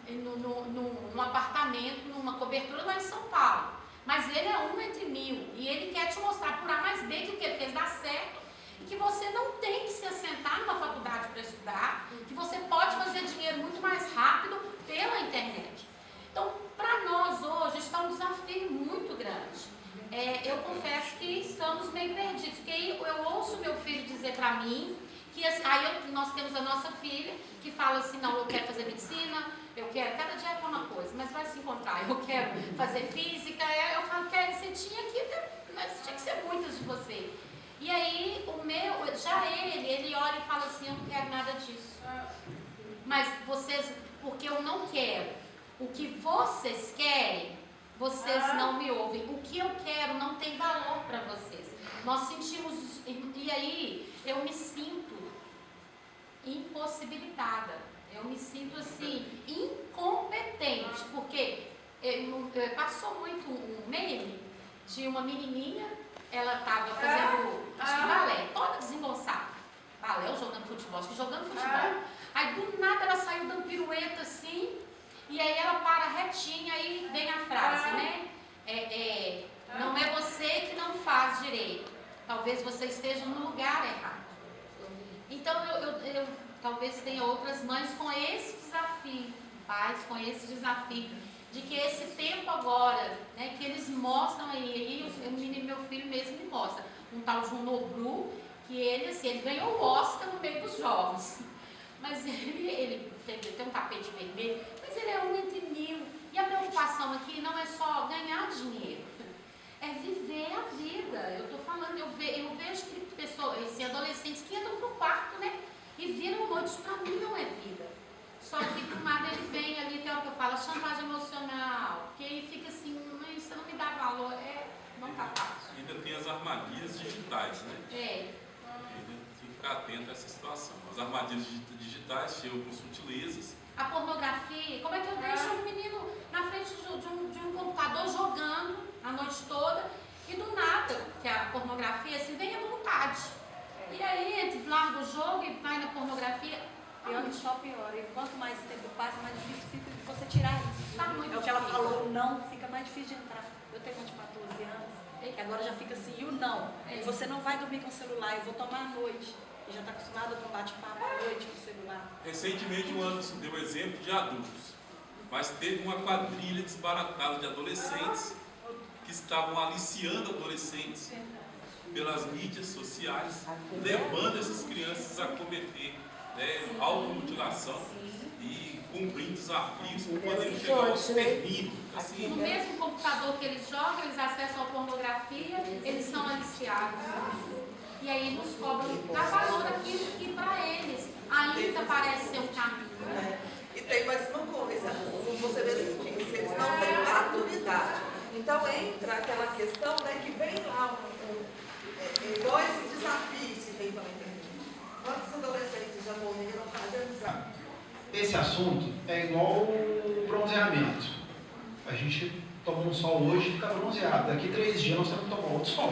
num apartamento, numa cobertura lá em São Paulo. Mas ele é um entre 1000 e ele quer te mostrar por A mais B que o que ele fez dá certo, e que você não tem que se assentar numa faculdade para estudar, que você pode fazer dinheiro muito mais rápido pela internet. Então, para nós hoje está um desafio muito grande. Eu confesso que estamos meio perdidos, porque eu ouço meu filho dizer para pra mim, que assim, nós temos a nossa filha, que fala assim, não, eu quero fazer medicina, eu quero, cada dia é uma coisa, mas vai se encontrar, eu quero fazer física, eu falo, você tinha que ser muitas de você. E aí, ele olha e fala assim, eu não quero nada disso. Mas vocês, porque eu não quero. O que vocês querem, vocês não me ouvem. O que eu quero não tem valor para vocês. Nós sentimos, e aí eu me sinto impossibilitada. Eu me sinto assim, incompetente, porque passou muito um meme de uma menininha, ela estava fazendo, acho que balé, toda desengonçada. Balé ou jogando futebol, acho que jogando futebol. Aí do nada ela saiu dando pirueta assim, e aí ela para retinha e vem a frase, né? Não é você que não faz direito, talvez você esteja no lugar errado. Então eu talvez tenha outras mães com esse desafio, pais com esse desafio, de que esse tempo agora, né, que eles mostram aí, meu filho mesmo me mostra, um tal João Nobru, que ele ganhou o Oscar no meio dos jogos, mas ele tem um tapete vermelho, mas ele é um entre mil, e a preocupação aqui não é só ganhar dinheiro, é viver a vida. Eu estou falando, eu vejo que pessoas, adolescentes que entram pro quarto, né, e viram noite, isso para mim não é vida. Só que do nada ele vem ali, tem hora que eu falo, chantagem emocional, que aí fica assim, mas você não me dá valor, não tá fácil. Ainda tem as armadilhas digitais, né? Ainda tem que ficar atento a essa situação. As armadilhas digitais chegam com sutilezas. A pornografia, como é que eu deixo um menino na frente de um computador jogando a noite toda, e do nada, que a pornografia, assim, vem à vontade. E aí, larga o jogo e vai na pornografia. Pior que só piora. E quanto mais tempo passa, mais difícil fica de você tirar isso. Tá muito é o que ela falou, o não fica mais difícil de entrar. Eu tenho uma de 14 anos, que agora já fica assim, e o não. E você não vai dormir com o celular, eu vou tomar à noite. E já está acostumado com bate-papo à noite com o celular. Recentemente o Anderson deu exemplo de adultos, mas teve uma quadrilha desbaratada de adolescentes que estavam aliciando adolescentes pelas mídias sociais, levando essas crianças a cometer automutilação e cumprindo desafios que poderiam chegar ao extermínio. Assim, no mesmo computador que eles jogam, eles acessam a pornografia, eles são aliciados. E aí nos cobram dar valor aquilo que para eles ainda parece ser um caminho. E tem mais uma coisa, você mesmo disse, eles não têm maturidade. Então entra aquela questão, né, que vem lá igual esses desafios que tem também. Quantos adolescentes já morreram fazendo desafio? Esse assunto é igual o bronzeamento. A gente toma um sol hoje e fica bronzeado. Daqui 3 dias nós temos que tomar outro sol,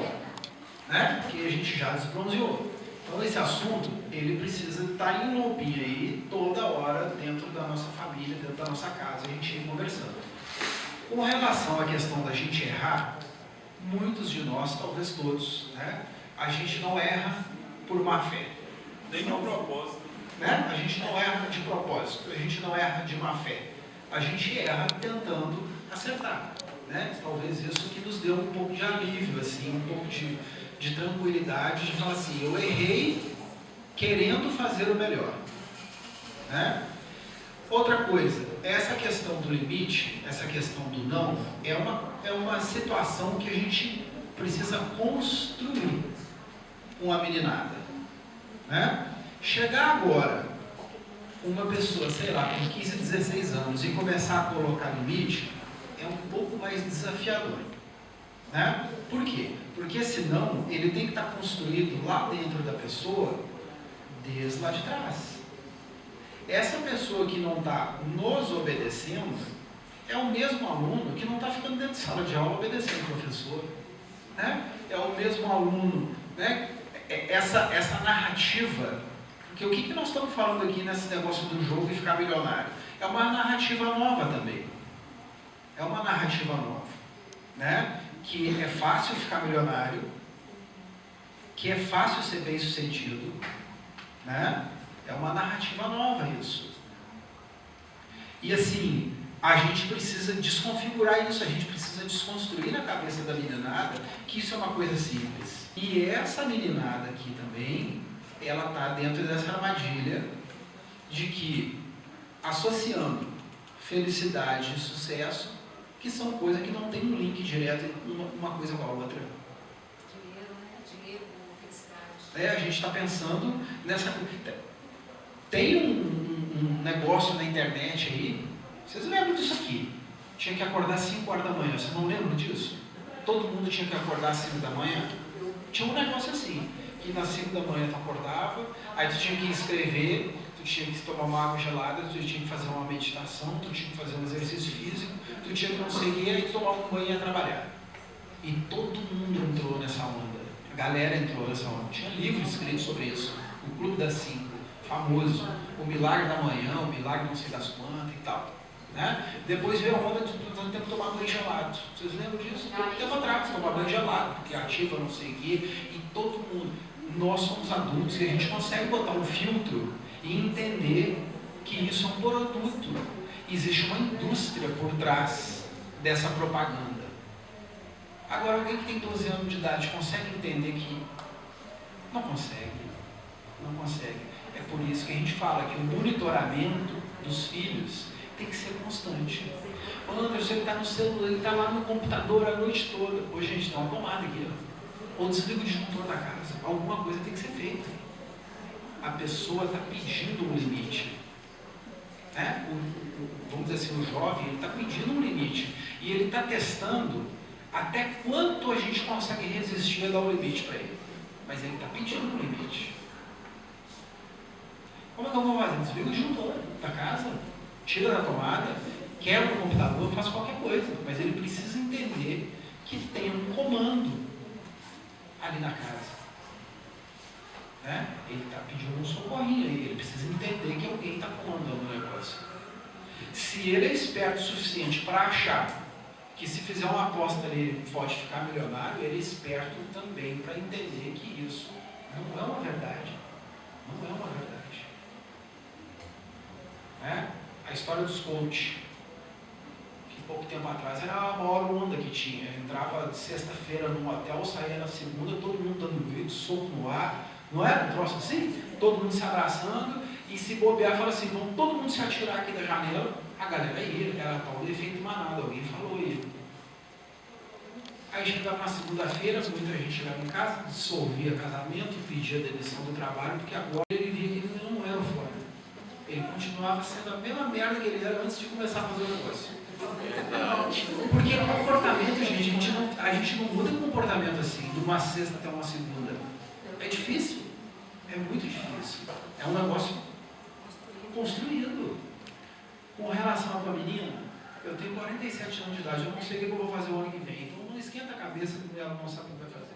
né? Porque a gente já desbronzeou. Então esse assunto, ele precisa estar em looping aí toda hora dentro da nossa família, dentro da nossa casa, a gente ir conversando. Com relação à questão da gente errar, muitos de nós, talvez todos, né? A gente não erra por má fé. Nem de propósito. Né? A gente não erra de propósito, a gente não erra de má fé. A gente erra tentando acertar. Né? Talvez isso que nos deu um pouco de alívio, assim, um pouco de tranquilidade, de falar assim, eu errei querendo fazer o melhor. Né? Outra coisa, essa questão do limite, essa questão do não, é uma situação que a gente precisa construir com a meninada. Né? Chegar agora, uma pessoa, sei lá, com 15, 16 anos e começar a colocar limite, é um pouco mais desafiador. Né? Por quê? Porque senão ele tem que estar construído lá dentro da pessoa, desde lá de trás. Essa pessoa que não está nos obedecendo é o mesmo aluno que não está ficando dentro de sala de aula obedecendo o professor. Né? É o mesmo aluno, né? Essa narrativa, porque o que nós estamos falando aqui nesse negócio do jogo e ficar milionário? É uma narrativa nova também. É uma narrativa nova. Né? Que é fácil ficar milionário, que é fácil ser bem sucedido, né? É uma narrativa nova isso. E assim, a gente precisa desconfigurar isso, a gente precisa desconstruir na cabeça da meninada que isso é uma coisa simples. E essa meninada aqui também, ela está dentro dessa armadilha de que, associando felicidade e sucesso, que são coisas que não tem um link direto uma coisa com a outra. Dinheiro, né? Dinheiro com felicidade. A gente está pensando nessa... Tem um negócio na internet aí, vocês lembram disso aqui? Tinha que acordar às 5 horas da manhã, vocês não lembram disso? Todo mundo tinha que acordar às 5 da manhã? Tinha um negócio assim, que nas 5 da manhã tu acordava, aí tu tinha que escrever, tu tinha que tomar uma água gelada, tu tinha que fazer uma meditação, tu tinha que fazer um exercício físico, tu tinha que não sei o que, aí tu tomava um banho e ia trabalhar. E todo mundo entrou nessa onda, a galera entrou nessa onda. Tinha livros escritos sobre isso, o Clube das 5, famoso, o Milagre da Manhã, o Milagre não sei das quantas e tal. Né? Depois veio a onda de todo tempo tomar banho gelado. Vocês lembram disso? Todo tempo atrás, tomar banho gelado, porque ativa não sei o quê, e todo mundo. Nós somos adultos e a gente consegue botar um filtro e entender que isso é um produto. Existe uma indústria por trás dessa propaganda. Agora, alguém que tem 12 anos de idade consegue entender que não consegue. Não consegue. É por isso que a gente fala que o monitoramento dos filhos tem que ser constante. O Anderson, ele está no celular, ele está lá no computador a noite toda. Hoje a gente dá uma tomada aqui, ó. Ou desliga o disjuntor da casa. Alguma coisa tem que ser feita. A pessoa está pedindo um limite. Né? Vamos dizer assim, o jovem, ele está pedindo um limite. E ele está testando até quanto a gente consegue resistir a dar o limite para ele. Mas ele está pedindo um limite. Como é que eu vou fazer? Desliga o disjuntor da casa, tira da tomada, quebra o computador, faz qualquer coisa. Mas ele precisa entender que tem um comando ali na casa. Né? Ele está pedindo um socorrinho aí, ele precisa entender que alguém está comandando o negócio. Se ele é esperto o suficiente para achar que se fizer uma aposta ali ele pode ficar milionário, ele é esperto também para entender que isso não é uma verdade. Não é uma verdade. Né? A história dos coaches, que pouco tempo atrás era a maior onda que tinha. Entrava sexta-feira num hotel, saía na segunda, todo mundo dando grito, soco no ar. Não era um troço assim? Todo mundo se abraçando e se bobear, fala assim, vamos todo mundo se atirar aqui da janela. A galera ia, era tal de efeito manada, alguém falou aí. Aí chegava na segunda-feira, muita gente chegava em casa, dissolvia casamento, pedia demissão do trabalho, porque agora ele via que ele não era foda. Ele continuava sendo a mesma merda que ele era antes de começar a fazer o negócio. Porque o comportamento, gente, a gente não muda o comportamento assim, de uma sexta até uma segunda. É difícil. É muito difícil. É um negócio construído. Com relação à tua menina, eu tenho 47 anos de idade, eu não sei o que eu vou fazer o ano que vem. Então não esquenta a cabeça que ela não sabe o que vai fazer.